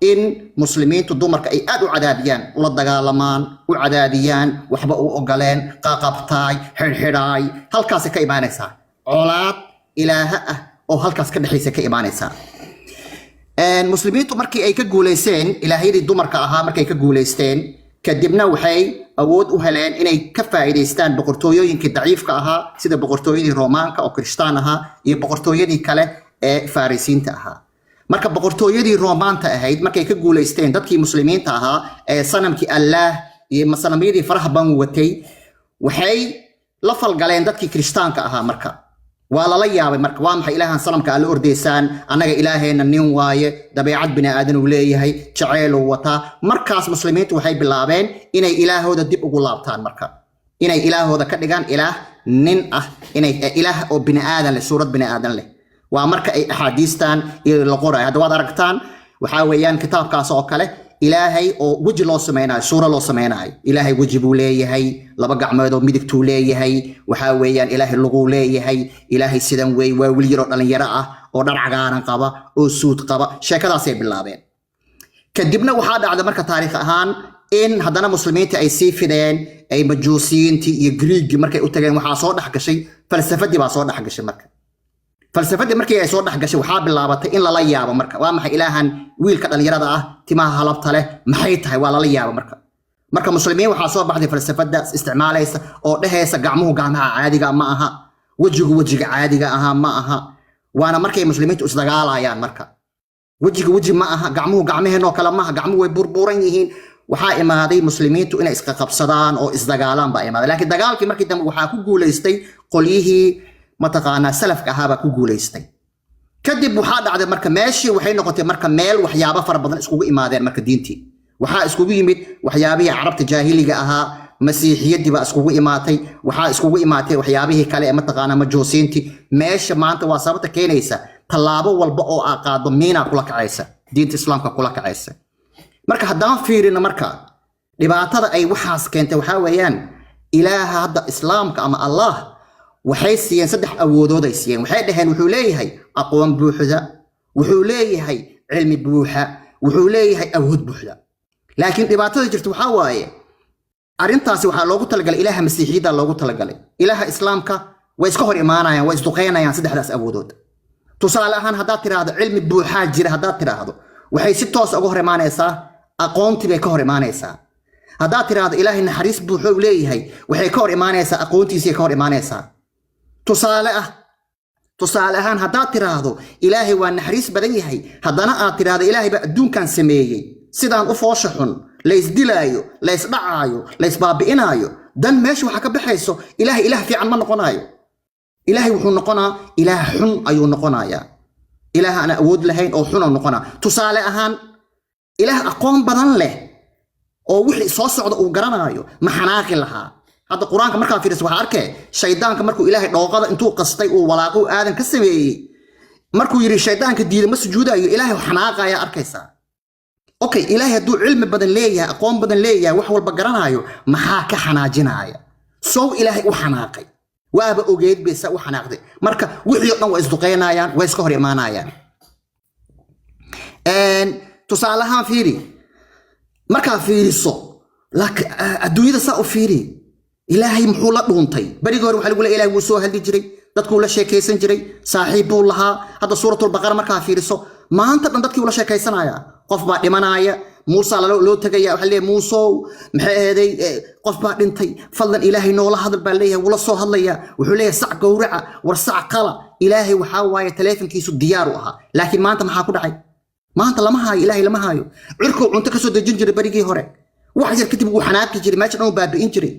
in muslimiintu dumarka ay aad u cadaadiyaan ula dagaalamaan u cadaadiyaan waxba u ogoleen qaqabtaay xirxiraay halkaas ka imaanaysa colaad ilaaha ah oo halkaas ka dhaxaysa ka imaanaysa muslimiintu markii ay ka guuleysteen ilaahayadii dumarka ahaa markay ka guuleysteen kadibna waxay awood u heleen inay ka faa'iideystaan boqortooyooyinkii daciifka ahaa sida boqortooyadii Roomaanka oo Kristaan ahaa iyo boqortooyadii kale ee Farisiinta ahaa marka boqortooyadii Roomaanta ahayd markay ka guuleysteen dadkii muslimiinta ahaa ee sanamkii Allah iyo masanamyadii faraha ban watay waxay la falgaleen dadkii Kristaanka ahaa marka ولا لا يابي مرك وام حي إلهان سلام كأل أرديسان أنا إلهين النيم واي دبيعت بني آدم وليه هي شعيل ووتا مركز مسلمين وحي باللابين إن إله هذا دب وقلابتان مركا إن إله هذا كدجان إله نن إن إله أو بني آدم لسورة بني آدم له ومركا أي أحاديثان إلى القرى هذا وضركتان وحاويان كتاب كاسو كله إلهي أو وجه الله سمينا سورة الله سمينا إلهي وجه بوليه هي لبقى عمده مدك توليه هي وحاويان إلهي اللغوليه هي إلهي سيدن وي ويليرو أن يراه أو درع عانا قبا أو سود قبا شكرا سيب بالله بين كدبنا وحاد على مركز تاريخ أهان إن هذانا مسلمين تأي سيفدين أي مجوسين تي يجريج مركز أتجن وحاصور حق شيء فلسفة دي باصور حق شيء مركز فلسفة مركي أي صور حق شيء وحاب بالله إن لا يابا مركا وما إلهان ويل كذا يرضى تما هلبت له محيطها ولا لا يابا مركا مسلمين وحاصور بعض فلسفة ده استعماله أو ده يسقعمه قامها عادي معها وجه عادي معها وأنا مركي مسلمين تستقال عيان مركا وجه معها قامه نو كلامها قامه وبربورين يهين وحائم هذه مسلمين تو إن إسقاط صدان أو إزدقالان بقى لكن دقال كي مركي دم وحاكو جوليستي قليه mataqaanaa salafka ahaaba ku guuleystay kadib waxa dhacday marka meeshii waxay noqotay marka meel waxyaabo fara badan iskugu imaadeen marka diintii waxa iskugu yimid waxyaabihii carabta jaahiliga ahaa masiixiyadii baa iskugu imaatay waxa iskugu imaatay waxyaabihii kale ee mataqaanaa majuusiintii meesha maanta waa sababta keenaysa tallaabo walba oo aqaado miina kula kacaysa diinta islaamka kula kacaysa marka haddaan fiirino marka dhibaatada ay waxaas keentay waxa weeyaan ilaaha hadda islaamka ama allah waxay siiyeen saddex awoodood ay siiyeen waxay dhaheen wuxuu leeyahay aqoon buuxda wuxuu leeyahay cilmi buuxa wuxuu leeyahay awood buuxda laakiin dhibaatada jirta waxa waaye arintaasi waxa loogu talagalay ilaaha masiixiyada loogu talagalay ilaaha islaamka way iska hor imaanayaan way isduqeynayaan saddexdaas awoodood tusaale ahaan haddaad tiraahdo cilmi buuxa jira haddaad tiraahdo waxay si toos uga hor imaanaysaa aqoontii bay ka hor imaanaysaa haddaad tiraahdo ilaahay naxariis buuxo uu leeyahay waxay ka hor imaanaysaa aqoontiisii ka hor imaanaysaa tusaale ahaan haddaad tiraahdo ilaahay waa naxariis badan yahay haddana aad tiraahdo ilaahay baa adduunkan sameeyey sidaan u foosha xun laysdilaayo laysdhacaayo laysbaabi'inaayo dan meesha waxaa ka baxayso ilaahay ilaah fiican ma noqonaayo ilaahay wuxuu noqonaa ilaah xun ayuu noqonayaa ilaah aan awood lahayn oo xun noqonaa tusaale ahaan ilaah aqoon badan leh oo wixii soo socda uu garanaayo ma xanaaqi lahaa هذا القرآن كمركا في رسوله أركه شيطان كمركو إلهي دوقة أنتو قصتي وولاقو آدم كسمي مركو يري شيطان كدير مسجودة إلهي وحناقة يا أركيسا أوكي إلهي دو علم بدن ليا أقوم بدن ليا وحول بقرانا يو محاك حناجنا يا سو إلهي وحناقي وابا أوجيد بيسا وحناقي مركا وحيوتنا وإصدقينا يا وإسكهر إمانا يا أن تسالها فيري مركا فيري صو لك الدنيا ساو فيري إلهي محولة دونتي بريغ هور waxa lagu leeyahay ilaahay wuu soo hadli jiray dadku la sheekaysan jiray saaxiib uu lahaa hada suuratul baqara marka fiiriso maanta dhan dadkii ula sheekaysanaya qof baa dhimanaya Muuse loo tagaya waxa leeyahay Muuse maxay ahaday qof baa dhintay fadlan ilaahay noola hadal baa leeyahay wala soo hadlaya wuxuu leeyahay sac gowraca war sac qala ilaahay waxa waaye telefonkiisu diyaar u ahaa laakiin maanta maxaa ku dhacay maanta lama haayo ilaahay lama haayo cirku cunto ka soo dejin jiray barigii hore wax yar kadib uu xanaaqi jiray meesha dhan baabi'in jiray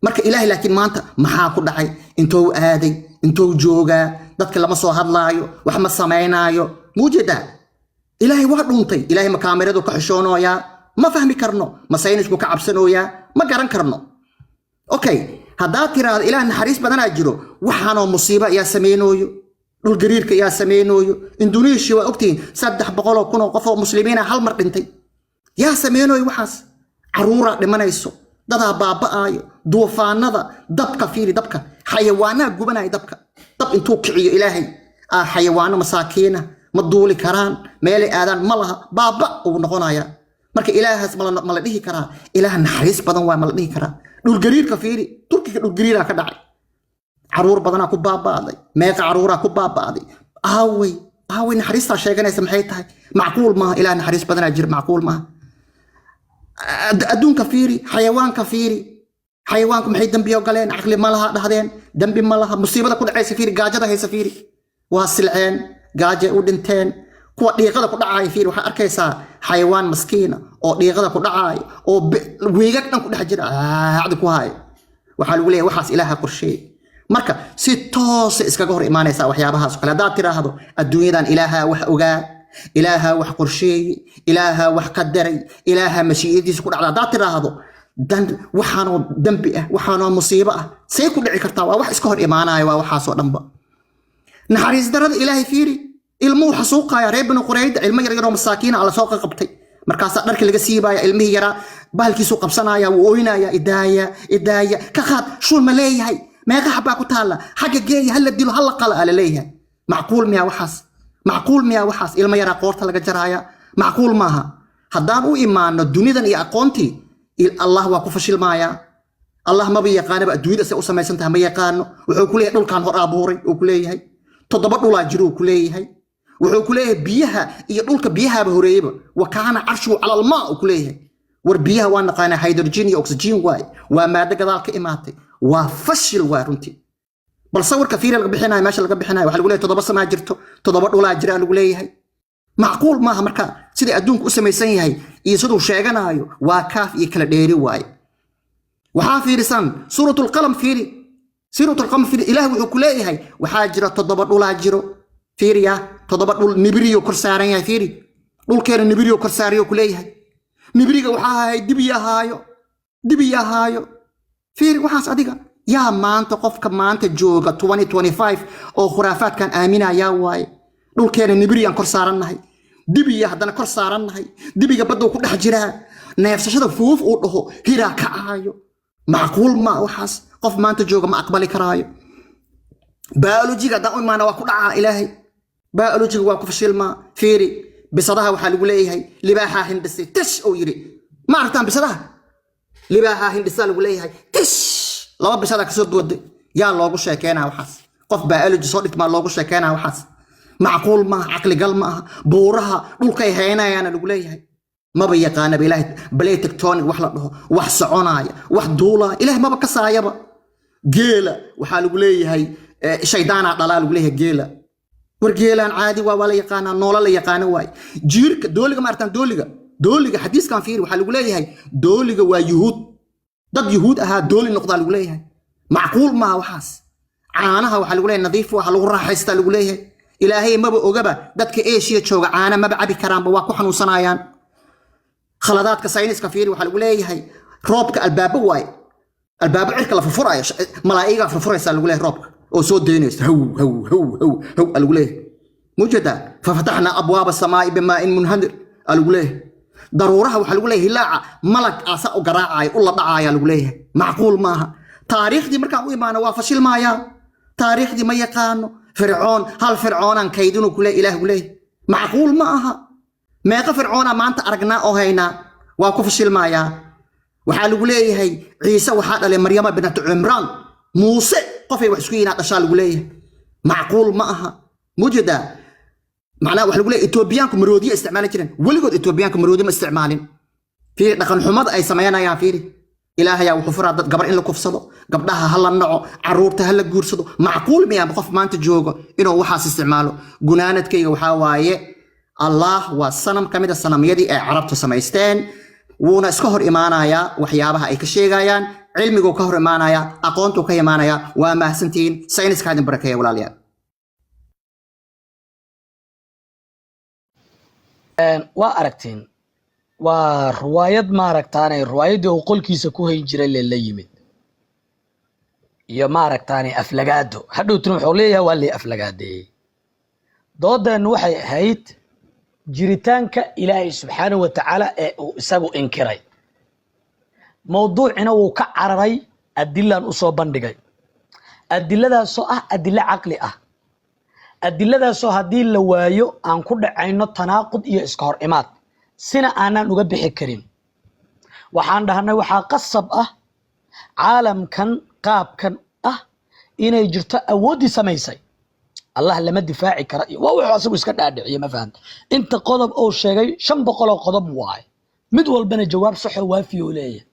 marka ilaahay laakiin maanta maxaa ku dhacay intuu aaday intuu joogaa dadka lama soo hadlaayo wax ma sameynaayo muujada ilaahay waa dhuntay ilaahay ma kaamiradu ka xishoonoya ma fahmi karno ma saynisku ka cabsanooya ma garan karno okay hadaa tiraado ilaahay naxariis badan jiro waxaanoo musiibo ayaa sameynooyo dhul gariirka ayaa sameynooyo Indonesia waa ogtiin 300 kun oo qof oo muslimiina hal mar dhintay yaa sameynooyo waxaas caruura dhimanayso dadaa baaba'aayo duufaanada dabka fiiri dabka xayawaanaha gubanaya dabka dab intuu kiciyo ilaahay xayawaano masaakiina ma duuli karaan meel aadaan ma laha baaba uu noqonaya marka ilaahaas ma la dhihi karaa ilaah naxariis badan waa ma la dhihi karaa dhul gariirka fiiri turkiga dhul gariira ka dhacay caruur badana ku baabaaday meeqa caruura ku baabaaday aaway naxariista sheeganaysa maxay tahay macquul ma ilaah naxariis badana jir macquul ma adduunka fiiri xayawaanka fiiri xayawaanku maxay dambiyo galeen aqli ma laha dhahdeen dambi ma laha musiibada ku dhacaysa fiiri gaajada haysa fiiri waa silceen gaaje u dhinteen kuwa dhiiqada ku dhacay fiiri waxa arkaysaa xayawaan maskiina oo dhiiqada ku dhacay oo weegag dhan ku dhex jira aad ku hay waxa lagu leeyahay waxaas ilaaha qorsheey marka si toos iskaga hor imaanaysa waxyaabahaas kale hadaad tiraahdo adduunyadan ilaaha wax ogaa ilaaha wax qorsheeyay ilaaha wax qadaray ilaaha mashii'adiisa ku dhacda hadaad tiraahdo dan waxaanoo dambi ah waxaanoo musiibo ah say ku dhici kartaa waa wax iska hor imaanaya waa waxaasoo dhanba naxariis darada ilaahay fiiri ilmuhu xasuuqaya reer banu qurayda ilmo yar yaroo masaakiina alla soo qabtay markaasaa dharkii laga siibaya ilmihii yaraa bahalkiisu qabsanaya wuu ooynaya idaaya ka qaad shuul ma leeyahay meeqa xabaa ku taalla xagga geeya hala dilo hala qala ala leeyahay macquul miyaa waxaas ilmo yaraa qoorta laga jaraya macquul maaha haddaan u imaano dunidan iyo aqoontii allah waa ku fashilmaya allah maba yaqaanaba adduunyada say u samaysan tahay ma yaqaano wuxuu ku leeyahay dhulkan hor abuuray uu ku leeyahay 7 dhulaa jiro uu ku leeyahay wuxuu ku leeyahay biyaha iyo dhulka biyahaaba horeeyaba wa kaana carshu cala almaa uu ku leeyahay war biyaha waa naqaanaa hydrogen iyo oxygen waay waa maado gadaal ka imaatay waa fashil waa runtii bal sawirka fiiri laga bixinayo meesha laga bixinayo waxa lagu leeyahay 7 samaa jirto 7 dhulaa jira lagu leeyahay macquul maaha marka sidii adduunku u samaysan yahay iyo siduu sheeganayo waa kaaf iyo kala dheeri waay waxaa fiirisan suuratul qalam fiiri ilaahay wuxuu ku leeyahay waxaa jira 7 dhulaa jiro fiiriya 7 dhul nibriyo kor saaran yahay fiiri dhulkeena nibriyo kor saariyo ku leeyahay nibriga waxaa ahay dibiyahaayo fiiri waxaas adiga yaa maanta qofka maanta jooga 2025 oo khuraafaadkan aaminaya waaye dhulkeena nibriyaan kor saarannahay dibiya haddana kor saarannahay dibiga badda ku dhex jiraa neefsashada fuuf uu dhaho hiraa ka ahayo macquul ma waxaas qof maanta jooga ma aqbali karaayo biologiga haddaan u imaana waa ku dhacaa ilaahay biologiga waa ku fashilmaa fiiri bisadaha waxaa lagu leeyahay libaaxaa hindhisay tish oo yiri ma aragtaan bisadaha libaaxaa hindhisaa lagu leeyahay tish 2 bisada ka soo dooday yaa loogu sheekeynaa waxaas qof biology soo dhigmaa loogu sheekeynaa waxaas macquul ma caqli gal ma buuraha dhulkay heynayaan lagu leeyahay maba yaqaanaba ilaahay balay tectonic wax la dhaho wax soconaya wax duula ilaahay maba ka saayaba geela waxaa lagu leeyahay shaydaana dhalaa lagu leeyahay geela war geelaan caadi waa la yaqaanaa noola la yaqaano waay jiirka dooliga ma artaan dooliga xadiiskan fiir waxaa lagu leeyahay dooliga waa yuhuud dad yuhuud ahaa dooli noqdaa lagu leeyahay macquul ma waxaas caanaha waxaa lagu leeyahay nadiif waxa lagu raaxaystaa lagu leeyahay ilaahay maba ogaba dadka Asia jooga caana maba cabi karaanba waa ku xanuunsanayaan khaladaadka sayniska fiiri waxa lagu leeyahay roobka albaabo waay albaabo cirka la furfurayo malaa'iga furfuraysa lagu leeyahay roobka oo soo deynaysa haw lagu leeyahay mujada fafatahna abwaab as-samaa'i bimaa'in munhadir lagu leeyahay daruuraha waxa lagu leeyahay hilaaca malag aasa u garaacay u la dhacaaya lagu leeyahay macquul maaha taariikhdii markaan u imaano waa fashil maaya taariikhdii ma yaqaano فرعون هل فرعون كيدونو كله إله كله معقول معها ما فرعون ما أنت أرجنا أو هينا وكفشل معايا وحال كله هي عيسى وحال لمريم بنت عمران موسى قفي وحسكينا تشال كله معقول معها موجودة معناه وحال كله إثيوبيانكم مرودية استعمال كذا ولقد إثيوبيانكم مرودية ما استعمالين في دخل حمض أي سمينا يا فيري إلهي يا وحفرة قبل إن لك فصلوا قبلها هلا النوع عرورته هلا جورسدوا معقول ميا بقف ما أنت جوجو إنه وحاس استعماله جنانة كي وحواي الله والصنم كمية الصنم يدي عربته سمايستين ونسكهر إيمانا يا وحيابها أي كشيء جايان علمي جو كهر إيمانا يا أقونتو كي إيمانا يا وما سنتين ساينس كادم بركة ولا ليا وأركتين وروايد ما ركتاني روايد وقول كيسا كوهي جري اللي يمد يا ما ركتاني أفلقادو حدو تنو حوليها واللي أفلقادي ضد نوحي هيت جريتانك إلهي سبحانه وتعالى سابو إنكري موضوع إنه وكعرري أدلة الأصوى بندقي أدلة سوء أدلة عقلي أدلة سوء هدي اللوايو أن كل عينو تناقض إيا إسكار إمات سنة أنا نقبح كريم وحان دهنا وحا قصب عالم كان قاب كان إنا يجرت أودي سميسي الله لما دفاعي كرأي وهو حاسب اسكت أدعي ما فهمت انت قضب أو شيء شن بقول قضب واي مدول بنا جواب صح وافي وليه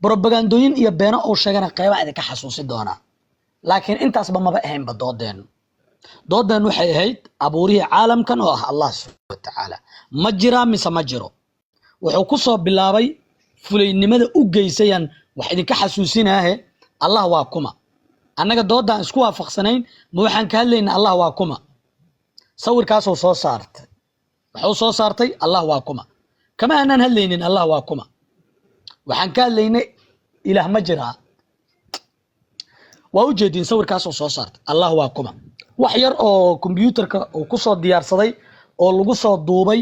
بروباغاندوين إيا بينا أو شيء أنا قيبا إذا كحسوسي دونا لكن انت أصبح ما بقهم بدودين دودين وحي هيد أبوريه عالم كان الله سبحانه وتعالى مجرى مسا مجرى وحو كسو بلاوي فلين ماذا أجيسيا وحيد كحسوسين الله واكما annaga doodaan isku waafaqsanayn ma waxaan ka hadlaynaa allah waa kuma sawirkaasoo soo saartay wuxuu soo saartay allah waa kuma kama aanan hadlaynin allah waa kuma waxaan ka hadlaynay ilaah ma jiraa waa u jeedin sawirkaasoo soo saartay allah waa kuma wax yar oo kombiyuutarka uu ku soo diyaarsaday oo lagu soo duubay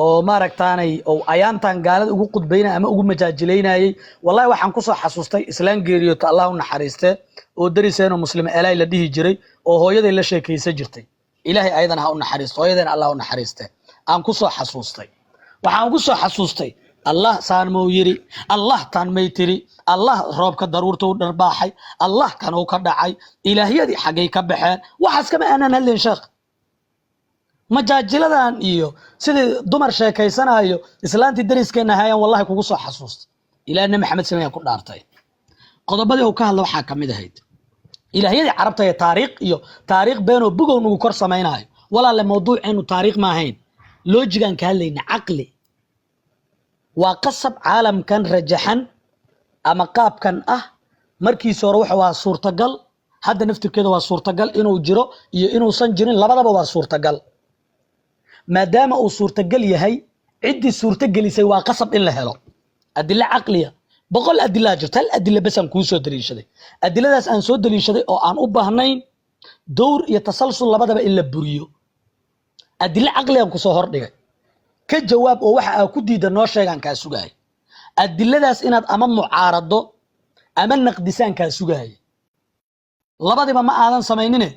oo maaragtaanay oo ayaantan gaalada ugu qudbaynay ama ugu majaajilaynayay wallahi waxaan ku soo xasuustay islaan geeriyoota allah u naxariistee oo dariseen oo muslima eelay la dhihi jiray oo hooyaday la sheekaysan jirtay ilaahay ayadan ha u naxariisto hooyadeena allah u naxariistee aan ku soo xasuustay waxaan ku soo xasuustay allah saan moo yiri allah taan may tiri allah roobka daruurta u dharbaaxay allah kan uu ka dhacay ilaahiyadii xagay ka baxeen waxaas kama aanan hadlayn sheekh majaajiladan iyo sidii dumar sheekaysanayo islaantii dariskeena hayaan wallahi kugu soo xasuustay ilaahna maxamed sameeyay ku dhaartay qodobadii uu ka hadla waxaa kamid ahayd ilaahiyadii carabta ee taariikh been oo bugow nagu kor samaynayo walaal mawduuceenu taariikh ma ahayn loojigan ka hadlayna aqli waa qasab caalamkan rajaxan ama qaabkan ah markiisa hore waxa waa suurtagal hadda naftirkeeda waa suurtagal inuu jiro iyo inuusan jirin labadaba waa suurtagal maadaama uu suurtagal yahay ciddii suurtagelisay waa qasab in la helo adilla caqliya boqol adilla jirta hal adilla bas aan kuu soo daliishaday adilladaas aan soo daliishaday oo aan u baahnayn dowr iyo tasalsul labadaba in la buriyo adilla caqliyan ku soo hordhigay ka jawaab oo waxa aad ku diida noo sheegan ka sugaay adilladaas inaad ama mucaarado ama naqdisaan ka sugaay labadiba ma aadan sameynine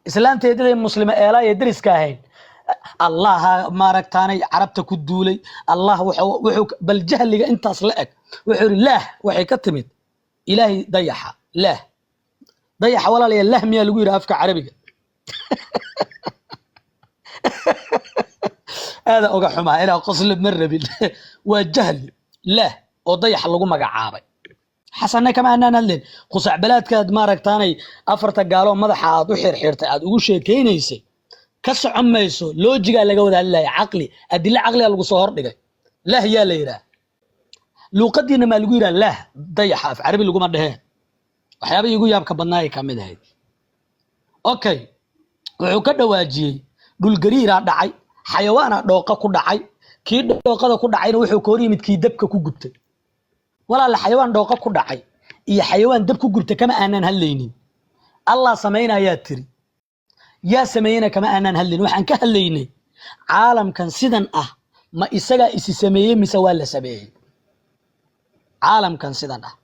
islaanteedii muslima eelay ee dariska ahayn allah maaragtaanay carabta ku duulay allah wuxuu bal jahliga intaas la eg wuxuu ilaah waxay ka timid ilaahi dayaxa walaalayaal lah miyaa lagu yiri afka carabiga هذا اوغا حما الى قصل مربل وجهل لا وضيح لغو مغعابay xasanna kama aanan hadlin qusac balaadkaad maaragtaanay afarta gaalo madaxa aad u xirxirtay aad ugu sheekeynaysay ka socomayso loojiga laga wada hadlay aqli adilla aqli lagu soo hordhigay lah yaa la yiraahdo luqadiina ma lagu yiraahdo lah dayaxa af carabi lagu ma dhaheen waxyaabo igu yaabka badnaay kamid ahayd okay wuxuu ka dhawaajiyay dhul gariira dhacay xayawaana dhooqa ku dhacay kii dhooqada ku dhacayna wuxuu ka hor yimid kii dabka ku gubtay walaal xayawaan dhooqa ku dhacay iyo xayawaan dab ku gubtay kama aanan hadlaynin allah sameeynayaa tiri yaa sameeyna kama aanan hadlaynin waxaan ka hadlaynay caalamkan sidan ah ma isaga isi sameeyay mise waa la sameeyay caalamkan sidan ah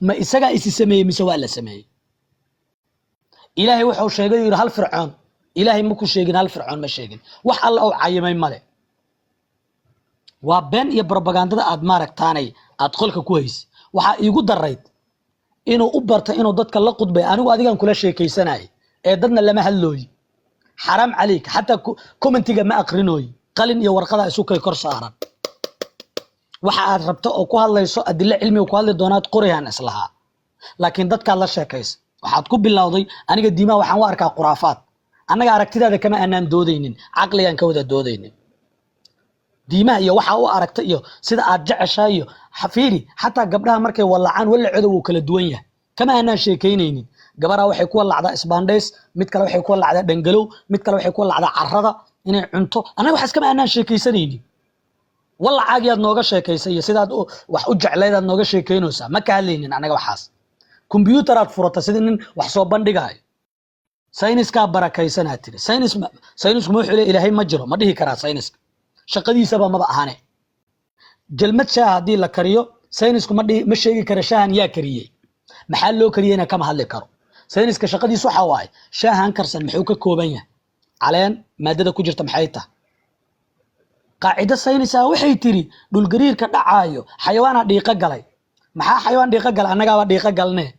ma isaga isi sameeyay mise waa la sameeyay ilaahay wuxuu sheegay yiri hal fircoon ilaahay ma ku sheegin hal fircoon ma sheegin wax alla oo caayimay male waa been iyo propagandada aad maaragtaanay aad qolka ku hays waxa iigu darayd inuu u barta inuu dadka la qudbay anigu adigan kula sheekaysanay ee dadna lama hadlooyi xaram caleek hatta commentiga ma aqrinooy qalin iyo warqada isu kay kor saaran waxa aad rabto oo ku hadlayso adilla cilmi oo ku hadli doonaad qoriyaan islaha laakiin dadka la sheekays waxaad ku bilowday aniga diima waxaan u arkaa quraafaad anaga aragtidaada kama aanan doodaynin aqliyan ka wada doodaynin diimaha iyo waxa uu aragtay iyo sida aad jeceshahay iyo xafiiri hatta gabdhaha markay walacaan walacooda uu kala duwan yahay kama aanan sheekeynaynin gabadha waxay ku walacdaa isbaandheys mid kale waxay ku walacdaa dhangalow mid kale waxay ku walacdaa carrada inay cunto anaga waxaas kama aanan sheekaysanaynin walacaagiyaad nooga sheekaysay iyo sidaad wax u jeclaydaad nooga sheekeynaysaa ma ka hadlaynin anaga waxaas kombiyuutaraad furata sidii nin wax soo bandhigayo sayniska barakaysanaa tiri saynisku ma wuxuu ilaahay ma jiro ma dhihi karaa sayniska shaqadiisaba maba ahane jalmad shaah hadii la kariyo saynisku ma sheegi kara shaahan yaa kariyay maxaa loo kariyayna kama hadli karo sayniska shaqadiisu waxa waaye shaahan karsan muxuu ka kooban yahay caleen maadada ku jirta maxay tahay qaacida saynisa waxay tiri dhul gariirka dhacaayo xayawaana dhiiqa galay maxaa xayawaan dhiiqa gal annagaaba dhiiqa galnee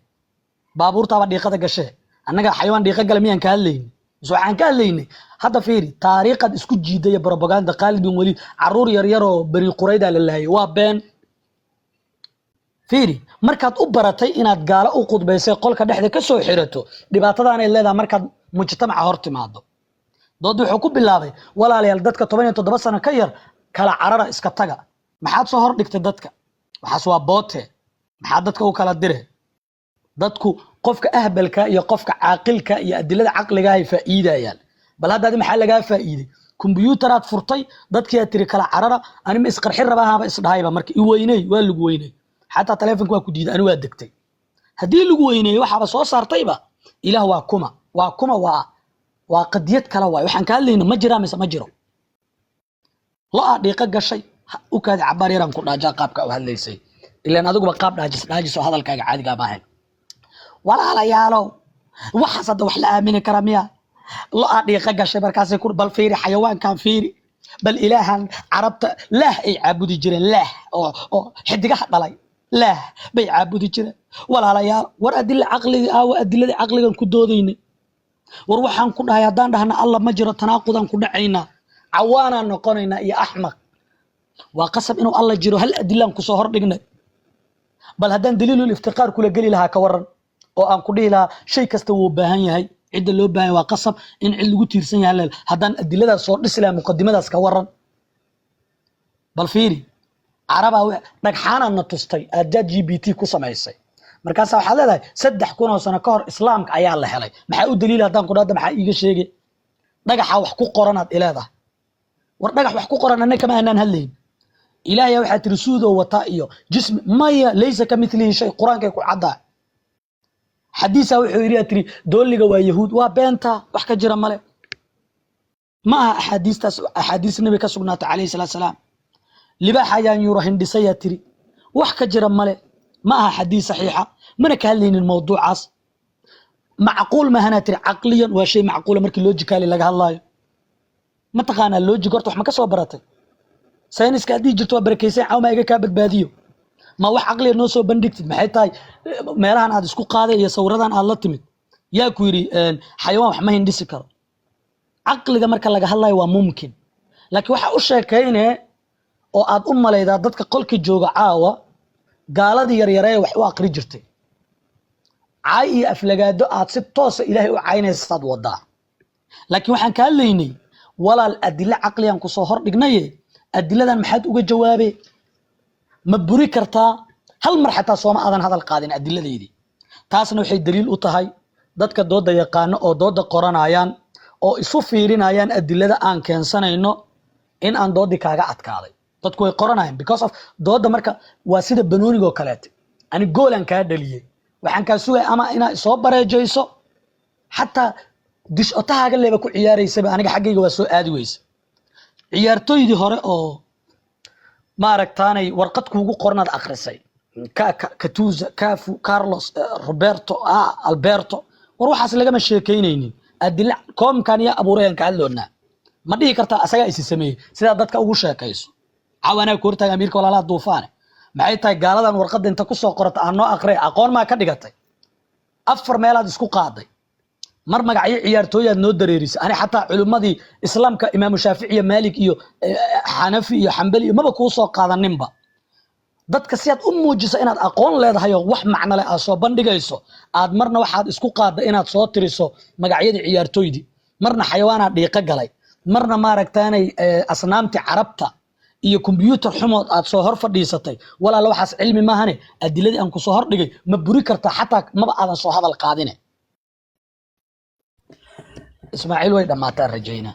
baabuurtaaba dhiiqada gashay annaga xayawaan dhiiqa gal miyaan ka hadlaynin waxaan ka hadlaynay hadda fiiri taariikhad isku jiiday propaganda Khalid bin Walid caruur yar yar oo bari qurayda la lahayo waa been fiiri markaad u baratay inaad gaalo u qudbaysay qolka dhexda ka soo xirato dhibaatadaan ay leedahay markaad mujtamaca hor timaado dood wuxuu ku bilaabay walaalayaal dadka 17 sano ka yar kala carara iska taga maxaad soo hor dhigtay dadka waxaas waa boote maxaad dadka u kala diray dadku qofka ahbalka iyo qofka caaqilka iyo adilada caqliga ay faa'iidayaan bal hadda maxaa laga faa'iiday kumbuyuutaraad furtay dadkii aad tiri kala carara ani ma isqarxin rabaha isdhahayba markii i weynay waa lagu weynay xataa taleefanka waa ku diiday ani waa degtay haddii lagu weynay waxaaba soo saartayba ilaah waa kuma waa qadiyad kala waay waxaan ka hadlayna ma jiraa mise ma jiro la dhiiqa gashay u kaadi cabaar yaraan ku dhaajaa qaabka u hadlaysay ilaan adiguba qaab dhaajis oo hadalkaaga caadiga ma ahayn walaalayaalow waxaas hadda wax la aamini kara miya la dhiiqa gashay markaasay ku bal fiiri xayawaankan fiiri bal ilaahan carabta laah ay caabudi jireen laah oo xidigaha dhalay laah bay caabudi jireen walaalayaal war adilla caqliga adillada caqligan ku doodaynay war waxaan ku dhahay haddaan dhahna alla ma jiro tanaaqudan ku dhacaynaa cawaanaan noqonaynaa iyo axmaq waa qasab inuu alla jiro hal adilaan kusoo hordhignay bal haddaan daliilul iftiqaar kula geli lahaa ka waran oo aan ku dhihi lahaa shay kasta wuu baahan yahay cidda loo baahan waa qasab in cid lagu tiirsan yahay haddaan adiladaas soo dhisi lahaa muqadimadaas ka waran bal fiiri carabaa dhagxaanaadna tustay aad GPT ku samaysay markaas waxaad leedahay 3,000 sano ka hor islaamka ayaa la helay maxaa u daliil haddaan ku dhahdo maxaa iiga sheegay dhagaxa wax ku qoranaad ileedahay war dhagax wax ku qoran annaka ma aanan hadlayn ilaahay waxa tiri suudo wata iyo jism maya laysa kamithlihi shay quraanka ku cadaa xadiisa wuxuu yiri tiri dooliga waa yahuud waa beenta wax ka jira male ma ahadiis nabi ka sugnaatay kaleey salaam libaaxa ayaan yuro hindisaya tiri wax ka jira male ما حديث صحيحة من كهلين الموضوع عص معقول ما هنا تري عقليا وشيء معقول مركي لوجيكالي لقى الله ما تقانا اللوجيك قرط وحما كسو براتي ساينس كادي جرتوا بركيسين او ما ايغا كابد باديو ما wax caqli noo soo bandhigtid maxay tahay meelahan aad isku qaaday iyo sawiradan aad la timid yaa ku yiri xayawaan wax ma hindisi karo caqliga marka laga hadlayo waa mumkin laakiin waxa u sheekaynay oo aad u maleydaa dadka qolka jooga caawa gaaladii yaryaree wax u aqri jirtay caay iyo aflagaado aad si toos ah ilaahay u caynaysaad wadaa laakiin waxaan ka hadlaynay walaal adilla caqliyan ku soo hor dhignay adilladan maxaad uga jawaabay ma buri kartaa hal mar xataa sooma aadan hadal qaadin adilladeedii taasna waxay daliil u tahay dadka dooda yaqaan oo dooda qoranayaan oo isu fiirinayaan adillada aan keensanayno in aan doodi kaaga adkaaday dadku way qoranayaan because of dooda marka waa sida banooniga oo kale ani goolan ka dhaliyay waxaan ka sugay ama ina soo bareejayso hatta dish otaaga leeba ku ciyaaraysa aniga xaggayga waa soo aadi weysa ciyaartoydii hore oo ma aragtaanay warqad kuugu qornaad akhrisay Katuza Cafu Carlos Roberto Alberto war waxaas lagama sheekeynaynin adilla koomkan ya abuurayaan ka hadloona ma dhihi kartaa asaga isi sameeyay sida dadka ugu sheekayso cawana koortaga amiirka walaalaha duufaan maxay tahay gaaladan warqad inta ku soo qorata aan noo aqray aqoon ma ka dhigatay afar meelaad isku qaaday mar magacyo ciyaartooyaad noo dareerisay ani xataa culimadii islaamka imaam Shaafici Maalik iyo Hanafi iyo Hanbali maba ku soo qaadaninba dadka si aad u muujiso inaad aqoon leedahay wax macna leh aad soo bandhigayso aad marna waxaad isku qaadday inaad soo tiriso magacyada ciyaartooydii marna xayawaanaad dhiiqa galay marna ma aragtaanay asnaamti carabta iyo computer xumood aad soo hor fadhiisatay walaal waxaas cilmi ma ahane adiladii aan ku soo hor dhigay ma buri kartaa xataa maba aadan soo hadal qaadine Ismaaciil way dhamaataan rajayna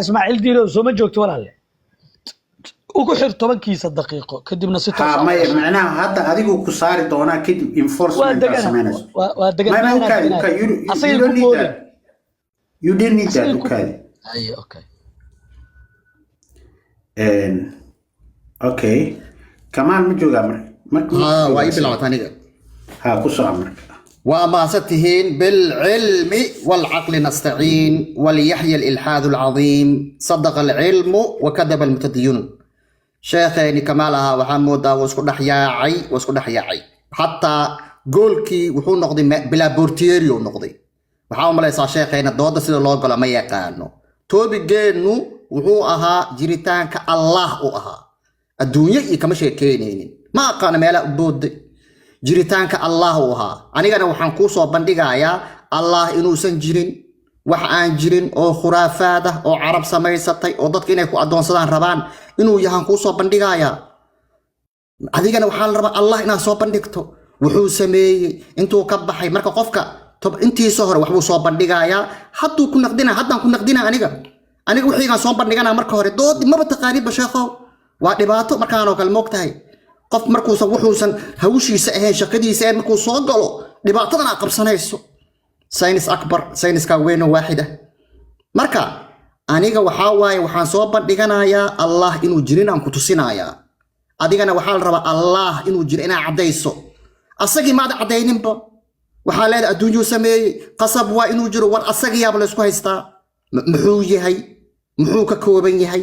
Ismaaciil diilow soo ma joogto walaal ugu xir 10 daqiiqo kadibna si toos ah ma macnaha hadda adigu ku saari doona kadib enforcement sameynayso waa degan you didn't need that okay ay okay okay kamaan ma jooga marka waa ii bilowday aniga ku soo marka وما ستهين بالعلم والعقل نستعين وليحيى الإلحاد العظيم صدق العلم وكذب المتدينون شيخيني كمالها وحمودا واسكو دحياعي حتى قولكي وحو نقضي بلا بورتيريو نقضي وحاو مليسا شيخينا دودا سيدو لو قولا ما يقانو توبي جينو wuxuu ahaa jiritaanka allah u ahaa adduunyo iyo kama sheekeynaynin ma aqaan meela u booday jiritaanka allah u ahaa anigana waxaan ku soo bandhigayaa allah inuusan jirin wax aan jirin oo khuraafaad ah oo carab samaysatay oo dadka inay ku adoonsadaan rabaan inuu yahan ku soo bandhigayaa adigana waxaa la rabaa allah inaad soo bandhigto wuxuu sameeyey intuu ka baxay marka qofka intiisa hore waxbuu soo bandhigayaa hadduu ku naqdina haddaan ku naqdina aniga wixiigaan soo bandhiganaa marka hore dood maba taqaaniidba sheekhow waa dhibaato markaanoo kale moogtahay qof markuusan wuxuusan hawshiisa ahayn shaqadiisa ahayn markuu soo galo dhibaatadan aad qabsanayso saynis akbar sayniska weyn oo waaxid ah marka aniga waxaa waaye waxaan soo bandhiganayaa allah inuu jirin aan ku tusinayaa adigana waxaa la rabaa allah inuu jiro inaa caddayso asagii maad caddayninba waxaa leedahay adduunyuu sameeyey qasab waa inuu jiro war asagiyaaba laysku haystaa muxuu yahay muxuu ka kooban yahay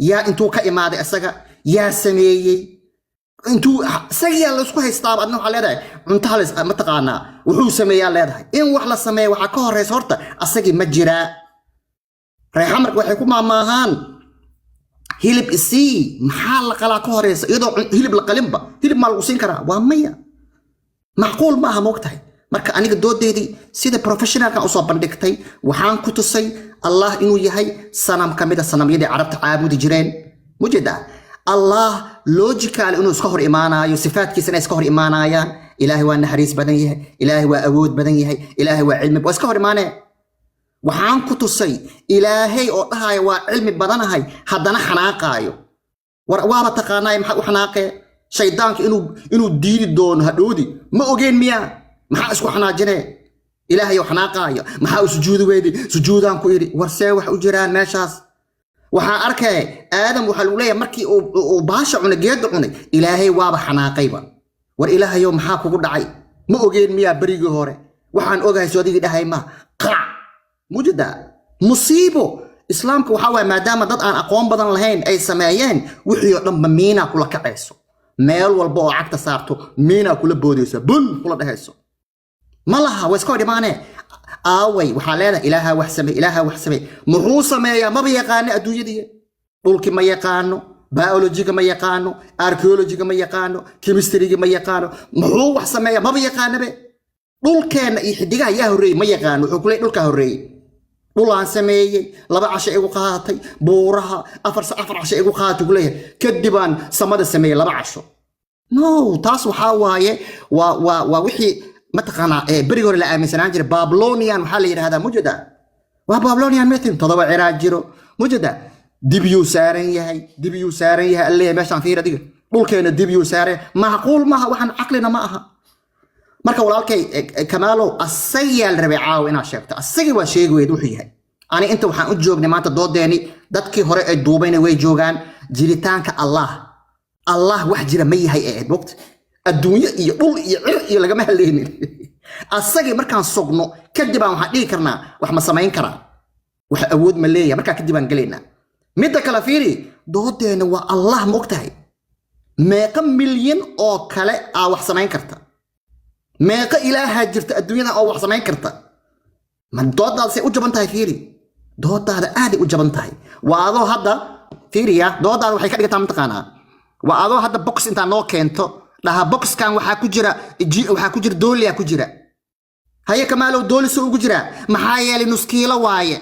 yaa intuu ka imaaday asaga yaa sameeyey intuu asagiyaa laysku haystaaba adna waxaa leedahay cuntaha mataqaanaa wuxuu sameeyaa leedahay in wax la sameeya waxaa ka horeysa horta asagii ma jiraa reexamarka waxay ku maamaahaan hilib isii maxaa la qalaa ka horeysa iyadoo hilib la qalinba hilib maa lagu siin karaa waa maya macquul ma aha moogtahay marka aniga doodeedii sida professionalkan usoo bandhigtay waxaan ku tusay allah inuu yahay sanam ka mid a sanamyadii carabta caabudi jireen mujeda allah logical inuu iska hor imaanayo sifaadkiisa inay iska hor imaanayaan ilaahay waa naxariis badan yahay ilaahay waa awood badan yahay ilaahay waa cilmi waa iska hor imaanee waxaan ku tusay ilaahay oo dhahaya waa cilmi badanahay haddana xanaaqaayo waaba taqaanaay maxaa u xanaaqee shaydaanka inuu diidi doono hadhoodi ma ogeen miyaa maxaa isku xanaajinee ilaahay oo xanaaqaayo maxaa u sujuudi weydi sujuudaan ku yidhi warsee wax u jiraan meeshaas waxaa arkay aadam waxaa lagu leeyahay markii uu baasha cunay geedda cunay ilaahay waaba xanaaqayba war ilaahayow maxaa kugu dhacay ma ogeen miyaa berigii hore waxaan ogahay soo adigii dhahay ma qac mujada musiibo islaamka waxaa waaya maadaama dad aan aqoon badan lahayn ay sameeyeen wixii oo dhanba miinaa kula kacayso meel walba oo cagta saarto miinaa kula boodayso bul kula dhehayso ma laha waa iska hor imaanee aaway waxaa leedahay ilaaha wax samey muxuu sameeyaa maba yaqaano adduunyadii dhulki ma yaqaano biologiga ma yaqaano archaeologiga ma yaqaano chemistryga ma yaqaano muxuu wax sameeyaa maba yaqaanabe dhulkeenna iyo xidigaha yaa horreeyey ma yaqaano wuxuu kuleey dhulkaa horreeyey dhulaan sameeyey 2 casho igu qaadatay buuraha 4 casho igu qaadatay kuleeyahay kadibaan samada sameeyey 2 casho no taas waxaa waaye waa wixii mataqaanaa berigi hore la aaminsanaan jiray Babylonian waxaa la yidhaahdaa mujada waa Babylonian metin 7 ciraa jiro mujada dibiyuu saaran yahay alle meeshaan fiir adiga dhulkeena dibiyuu saaran macquul maaha waxaan caqlina ma aha marka walaalkay kamaalo asagiyaa la rabay caawa inaad sheegto asagii waa sheegi weyd wuxuu yahay ani inta waxaan u joognay maanta doodeeni dadkii hore ay duubayna way joogaan jiritaanka allah wax jira ma yahay ee waqti adduunyo iyo dhul iyo cir iyo lagama hadlaynin asagii markaan sugno kadib aan waxaan dhihi karnaa wax ma samayn karaa wax awood ma leeyahay markaa kadib aan galaynaa midda kale fiiri doodeena waa allah ma ogtahay meeqa milyan oo kale aa wax samayn karta meeqa ilaaha jirta adduunyada oo wax samayn karta ma doodaada say u jaban tahay fiiri doodaada aaday u jaban tahay waa adoo hadda fiiriya doodaada waxay ka dhigataa mataqaanaa waa adoo hadda box intaa noo keento dhaha boxkan waxaa ku jira dooliyaa ku jira haye kamaalow dooli soo ugu jira maxaa yeelay nuskiilo waaye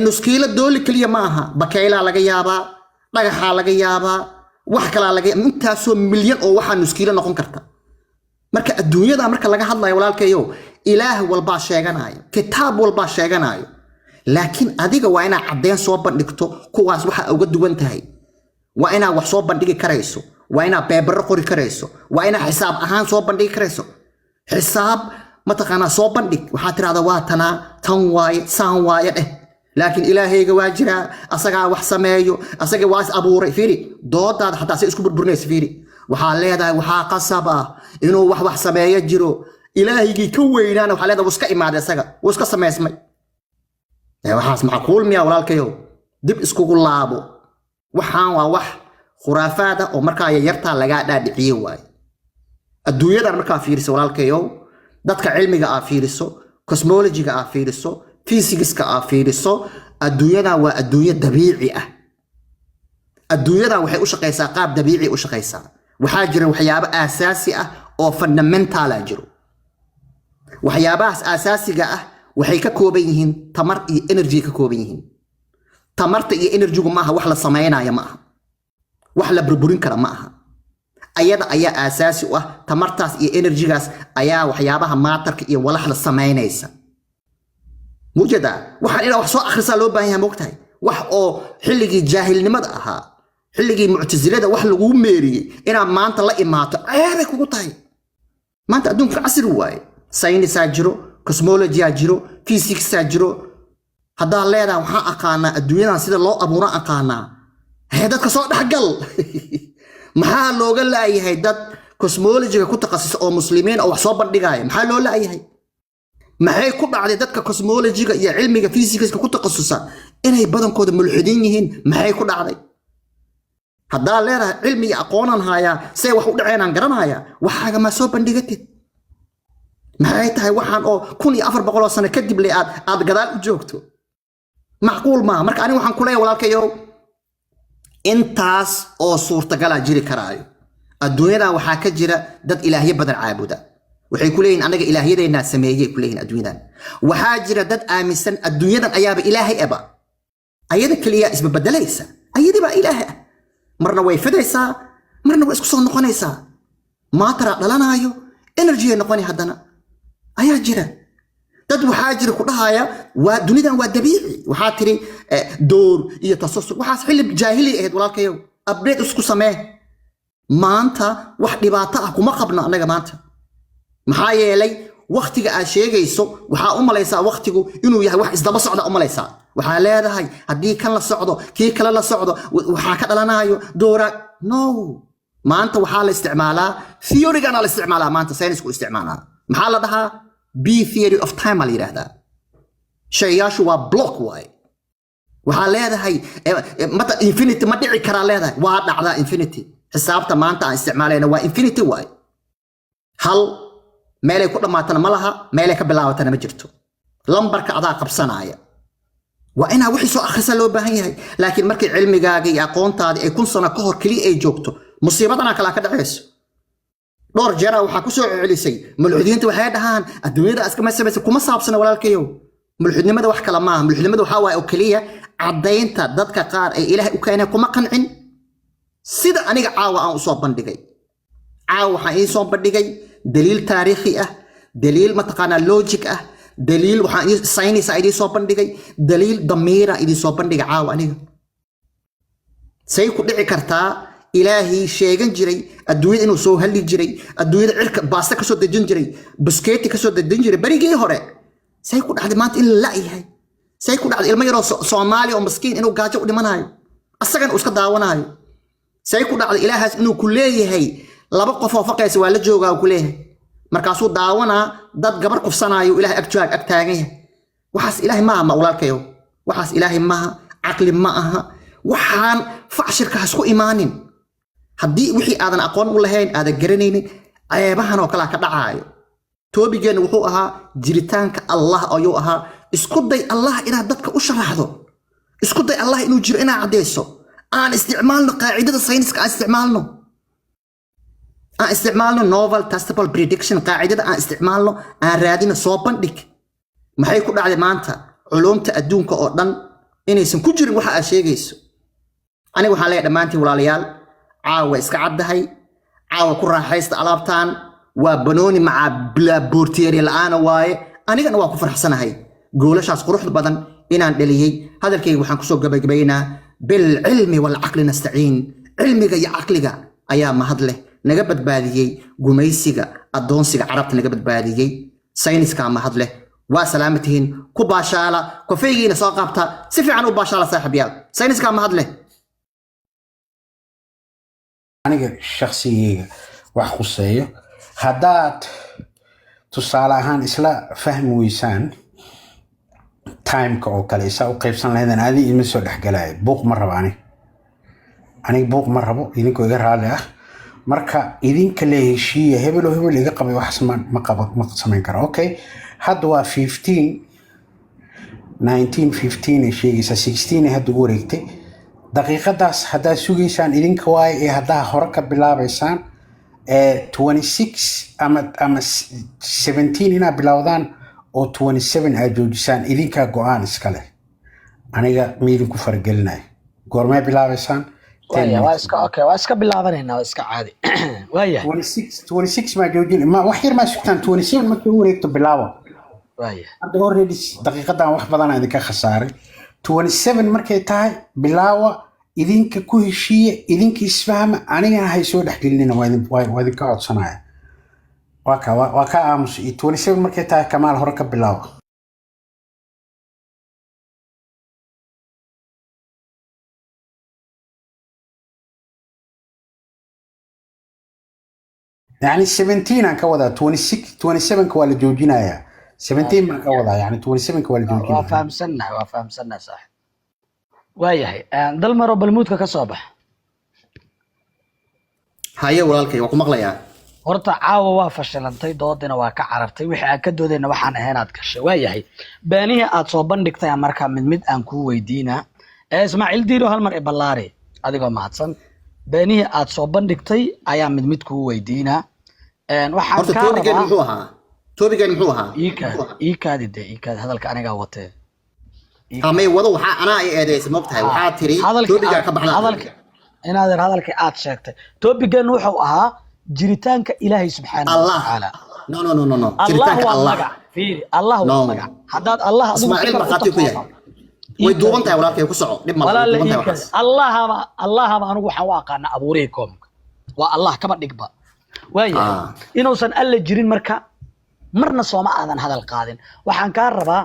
nuskiilo dooli keliya ma aha bakeylaa laga yaabaa dhagaxaa laga yaabaa wax kalaa laga intaasoo milyan oo waxaa nuskiilo noqon karta marka adduunyada marka laga hadlayo walaalkayo ilaah walbaa sheeganayo kitaab walbaa sheeganayo laakiin adiga waa inaa caddeyn soo bandhigto kuwaas waxa uga duwan tahay waa inaa wax soo bandhigi karayso waa inaa beebaro qori karayso waa inaa xisaab ahaan soo bandhigi karayso xisaab mataqaanaa soo bandhig waxaa tirahdaa waa tanaa tan waaye saan waaye dheh laakiin ilaahayga waa jiraa asagaa wax sameeyo asaga waa is abuuray fiiri doodaada xataa si isku burburinaysa fiiri waxaa leedahay waxaa qasab ah inuu wax sameeyo jiro ilaahigii ka weynaana waxaa leedahay wuu iska imaaday isaga wuu iska samaysmay waxaas macquul miyaa walaalkayow dib iskugu laabo waxaan waa wax khuraafaad ah oo markaa yartaa lagaa dhaadhiciye waaye adduunyadan markaa fiiriso walaalkayow dadka cilmiga aa fiiriso cosmologiga aa fiiriso physics-ka aa fiiriso adduunyadan waa adduunyo dabiici ah adduunyadan waxay u shaqaysaa qaab dabiici u shaqaysaa waxaa jira waxyaabo aasaasi ah oo fundamental ah jiro waxyaabahaas aasaasiga ah waxay ka kooban yihiin tamar iyo energy ka kooban yihiin tamarta iyo energy-gu maaha wax la sameynaayo maaha wax la burburin kara maaha ayada ayaa aasaasi u ah tamartaas iyo energy-gaas ayaa waxyaabaha maatarka iyo walaxda sameynaysa mujada waxaan ina wax soo akhrisaa loo baahan yahay moogtahay wax oo xilligii jaahilnimada ahaa xilligii muctasilada wax lagu meeriyey inaa maanta la imaato ceebay kugu tahay maanta adduunka casri waaye saynisaa jiro cosmology jiro physics jiro haddaa leedahay waxaan aqaanaa adduunyadan sida loo abuuro aqaanaa dadka soo dhexgal maxaa looga laayahay dad cosmology-ga ku takhasus oo muslimiin oo wax soo bandhigaya maxaa loo laayahay maxay ku dhacday dadka cosmology-ga iyo cilmiga physics-ka ku takhasusa inay badankooda mulxidiin yihiin maxay ku dhacday haddaa leedahay cilmiga aqoonan hayaa say wax u dhaceenaan garanaya waxaaga ma soo bandhigatid maxay tahay waxaan oo 1400 sano kadib le aad gadaal u joogto macquul ma marka aniga waxaan ku leeyahay walaalkayow intaas oo suurtagal jiri karaayo adduunyada waxaa ka jira dad ilaahyo badan caabuda waxay ku leeyihiin anaga ilaahyadeena sameeyay ku leeyihiin adduunyadan waxaa jira dad aaminsan adduunyadan ayaaba ilaahay aba ayada kaliya isbabedelaysa ayadiba ilaahay marna way fidaysaa marna way isku soo noqonaysaa maatara dhalanayo energy ay noqoni haddana ayaa jira dad waxaa jira ku dhahaya waa dunidan waa dabiici waxaa tiri door iyo tasasus waxaas xilib jaahili ahayd walaalkayow update isku samee maanta wax dhibaato ah kuma qabno anaga maanta maxaa yeelay waqtiga aad sheegayso waxaa u malaysaa waqtigu inuu yahay wax isdaba socda u malaysaa waxaa leedahay haddii kan la socdo kii kale la socdo waxaa ka dhalanayo doora no maanta waxaa la isticmaalaa theory-gana la isticmaalaa maanta saynisku isticmaalaa maxaa la dhahaa b theory of time la yidhaahdaa shayaashu waa block waaye waxaa leedahay mata infinity ma dhici karaa leedahay waa dhacdaa infinity xisaabta maanta aan isticmaalayna waa infinity waaye hal meelay ku dhammaatana ma laha meelay ka bilaabatana ma jirto lambarka adaa qabsanaya waa inaa wixii soo akhrisa loo baahan yahay laakiin markii cilmigaaga iyo aqoontaadii ay 1000 sano ka hor kaliya ay joogto musiibadana kala ka dhacayso dhowr jeer waxaa ku soo celisay mulxidiinta waxay dhahaan adduunyada iska masamaysa kuma saabsana walaalkayow mulxidnimada wax kala maaha mulxidnimada waxaa waaye oo kaliya caddaynta dadka qaar ay ilaahay u keenay kuma qancin sida aniga caawa aan u soo bandhigay caawa waxaan ii soo bandhigay daliil taariikhi ah daliil mataqaanaa logic ah daliil waxaan science idii soo bandhigay daliil damiira idii soo bandhigay caawa aniga say ku dhici kartaa ilaahi sheegan jiray adduunyada inuu soo halli jiray adduunyada cirka baasta ka soo dejin jiray baskeeti ka soo dejin jiray barigii hore say ku dhacday maanta in la yahay say ku dhacday ilmo yaroo Soomaali oo miskiin inuu gaajo u dhimanayo asagan uu iska daawanayo say ku dhacday ilaahaas inuu ku leeyahay laba qof oo faqaysa waa la joogaa ku leeyahay markaasuu daawanaa dad gabar kufsanayo ilaahay ag taagan yahay waxaas ilaahay ma aha walaalkayow waxaas ilaahay ma aha caqli ma aha waxaan facshirkaas ku imaanin haddii wixii aadan aqoon u lahayn aadan garanaynin ceebahan oo kale ka dhacaayo toobigeena wuxuu ahaa jiritaanka allah ayuu ahaa isku day allah inaad dadka u sharaxdo isku day allah inuu jiro inaad cadeyso aan isticmaalno qaacidada sayniska aan isticmaalno novel testable prediction qaacidada aan isticmaalno aan raadino soo bandhig maxay ku dhacday maanta culumta adduunka oo dhan inaysan ku jirin waxa aad sheegayso aniga waxaan leeyahay dhammaantiin walaalayaal caawa iska caddahay caawa ku raaxaysta alaabtaan waa banooni maca blaboortiyeeri la'aana waaye anigana waa ku faraxsanahay goolashaas quruxda badan inaan dhaliyey hadalkayga waxaan kusoo gabagabaynaa bilcilmi walcaqli nastaciin cilmiga iyo caqliga ayaa mahad leh naga badbaadiyey gumaysiga addoonsiga carabta naga badbaadiyey sayniskaa mahad leh waa salaamatihiin ku baashaala kofeygiina soo qaabta si fiican u baashaala saaxiibyaal sayniskaa mahad leh aniga shakhsigayga wax khuseeyo haddaad tusaale ahaan isla fahmi weysaan timeka oo kale isaa u qaybsan lahaydaan adi ima soo dhexgalaya buuq ma rabo aniga buuq ma rabo idinkoo iga raali ah marka idinka le heshiiya hebel iga qabay wax ma samayn kara okay hadda waa 15 1915 ay sheegaysaa 16 ay hadda u wareegtay daqiiqadaas haddaad sugaysaan idinka waaye ee haddaa hore ka bilaabaysaan 26 ama 17 inaad bilowdaan oo 27 aad joojisaan idinkaa go-aan iska leh aniga miidinku faragelinayo goormee bilaabaysaan waa iska bilaabanayna waa iska caadi waayahay 26 ma joojin ma wax yar ma sugtaan 27 markii u wareegto bilaabo waayahay hadda already daqiiqadan wax badan aan idinka khasaaray 27 markay tahay bilaawa idinka ku heshiiye idinka isfahma anigana hay soo dhexgelinina waa idinka codsanaya waa ka aamus 27 markay tahay Kamaal hore ka bilaawa يعني 17 aan ka wadaa 27 ka waa la joojinayaa 17 baan ka wadaa yani 27 ka waa la joojinayaa waa fahamsannahay saaxiib waayahay dalmaro balmuudka ka soo bax haye walaalkay waa ku maqlayaa horta caawa waa fashilantay doodina waa ka carartay wixii aan ka doodayna waxaan ahayn aad gashay waayahay baanihii aad soo bandhigtay markaa mid aan kuu weydiinaa Ismaaciil Diiro hal mar ibalaari adigoo mahadsan baanihii aad soo bandhigtay ayaa mid kuu weydiinaa waxaan ka rabaa topigan muxuu ahaa iikaadi hadalka anigaa watee amay wado waxa ana ay eedeysay moogtahay waxa tiri topiga ka baxna hadalka aad sheegtay topigan wuxuu ahaa jiritaanka Ilaahay subhanahu wa ta'ala no jiritaanka Allah fiiri Allah waa magac hadaad Allah Ismaaciil marqaati ku yahay way duubantahay walaalkay ku soco dib ma duubantahay Allah anigu waxaan u aqaan abuureykom waa Allah kaba dhigba waayahay inuusan alla jirin marna sooma aadan hadal qaadin waxaan ka rabaa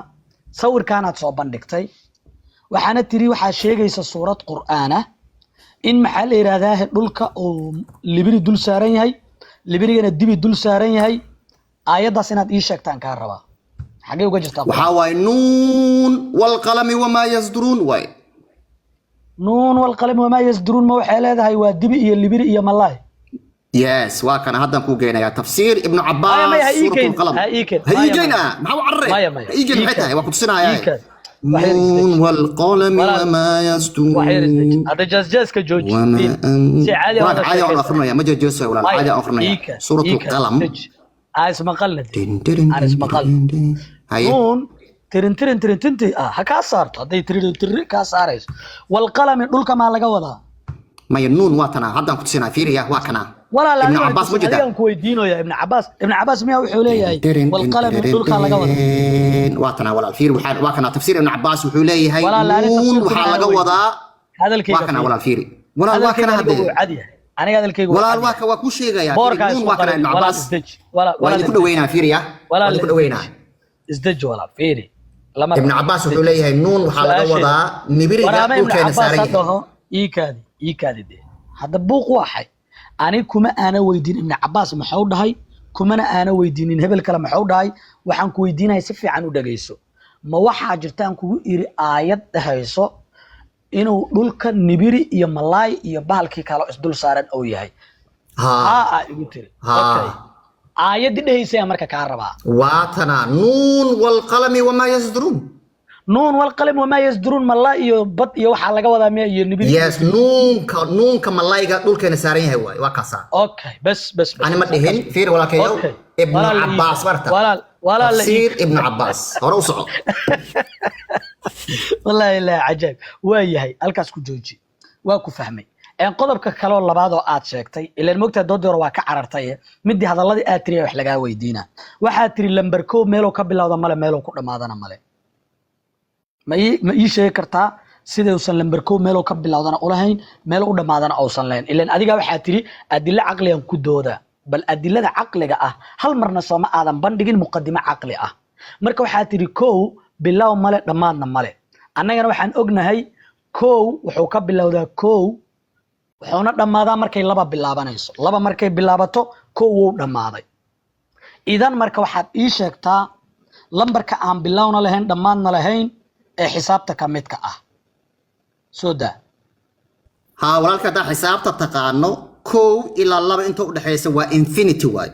sawirkan aad soo bandhigtay waxaana tiri waxa sheegaysa suurad quraana in maxaa la yiraahdaa dhulka oo libiri dul saaran yahay libirigana dibi dul saaran yahay aayadaas inaad ii sheegtaan ka rabaa xagee uga jirtaa waxa way nuun wal qalami wama yasdurun way nuun wal qalami wama yasdurun ma waxay leedahay waa dibi iyo libiri iyo malaay yes waa kana hadan ku geenaya tafsiir ibn Abbas suuratul qalam haygeena maxaa carray haygeena maxay tahay waa ku tusinaya nuun wal qalami wama yasdurun hada jazka jooji si caadi waa caadi aan akhrinaya ma jazso wala caadi aan akhrinaya suuratul qalam اسمع قلد اسمع قلد نون ترنتي ha ka saarto haday tiri ka saarayso wal qalami dhulka ma laga wadaa ma nuun waa tana hadan ku tusinaa fiiriya waa kana wala ibn Abbas wajida aan ku weydiinoya ibn Abbas miyaa wuxuu leeyahay wal qalami dhulka laga wadaa waa tana wala fiir waa kana tafsiir ibn Abbas wuxuu leeyahay nuun waxa laga wadaa hadalkayga waa kana wala fiiri wala waa kana hadii aniga hadalkaygu walaal waa ku sheegaya nuun waa kana ibn Abbas wala ku dhaweynaa fiiriya wala ku dhaweynaa isdaj wala fiiri ibn Abbas wuxuu leeyahay nuun waxa laga wadaa nibiriga dhulkeena saaran iikaadi hada buuq waxay ani kuma aana weydiin ibn Abbas maxuu dhahay kumana aana weydiinin hebel kale maxuu dhahay waxaan ku weydiinay si fiican u dhageyso ma waxa jirtaan kugu iri aayad dhahayso inuu dhulka nibiri iyo malaay iyo bahalkii kale isdul saaran oo yahay igu tiri okay aayad dhahaysay marka ka rabaa waatana nuun wal qalami wama yasdurun nuun wal qalami wama yasdurun malaay iyo bad iyo waxa laga wadaa ma iyo nibiri yes nuunka malayga dhulkeena saaran yahay waa kaasa okay bas ani ma dhihin fiir walaalkayo ibn Abbas barta wala tafsiir ibn Abbas hore u soco wallahi la ajaib waayahay halkaas ku jooji waa ku fahmay qodobka kale oo labaad oo aad sheegtay ilaan moogtaa doodii hore waa ka carartay midii hadaladii aad tiri wax laga weydiina waxa tiri lambar 1 meelo ka bilowda male meelo ku dhamaadana male ma ii sheegi kartaa sida uusan lambar 1 meelo ka bilowdana u lahayn meelo u dhamaadana uusan lahayn ilaan adiga waxa tiri adilla aqliyan ku dooda bal adillada aqliga ah hal marna sooma aadan bandhigin muqaddimo aqli ah marka waxa tiri 1 bilow male dhamaadna male annagana waxaan ognahay 1 wuxuu ka bilowdaa 1 wuxuuna dhamaadaa markay laba bilaabanayso laba markay bilaabato 1 wuu dhamaaday idan marka waxaad ii sheegtaa lambarka aan bilowna lahayn dhamaadna lahayn ee xisaabta ka midka ah soo daa walaalka daa xisaabta taqaano 1 ilaa 2 inta u dhaxaysa waa infinity way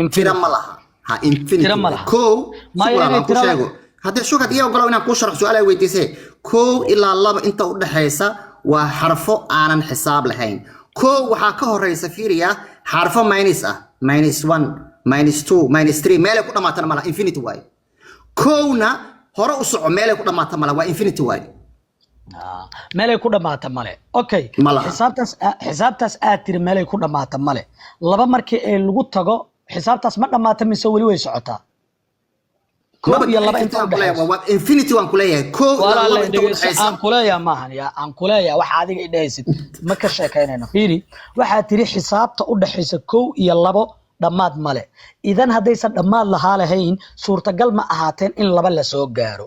infinity ma laha infinity 1 ma yana ku sheego هذا شو قد يقولوا إن كوش رح سؤال ويديسه كو إلا الله أنت ودحيسة وحرفه أنا حساب لهين كو وحاكه الرئيس فيريا حرفه ماينس ماينس 1 ماينس 2 ماينس 3 مالك ولا ما تنملا انفينيتي واي كونا هراء أسرع مالك ولا ما تنملا وانفينيتي واي meelay ku dhamaata male okay xisaabtaas aad tiri meelay ku dhamaata male laba markii ay lagu tago xisaabtaas ma dhamaata mise wali way socotaa koob iyo laba inta u dhaxaysa waa infinity waan kuleeyahay koob iyo laba inta u dhaxaysa aan kuleeyahay maahan yaa aan kuleeyahay waxa adiga idhaysid ma ka sheekaynayno fiiri waxa tiri xisaabta u dhaxaysa koob iyo laba dhamaad male idan hadaysan dhamaad lahaa lahayn suurtagal ma ahaateen in laba la soo gaaro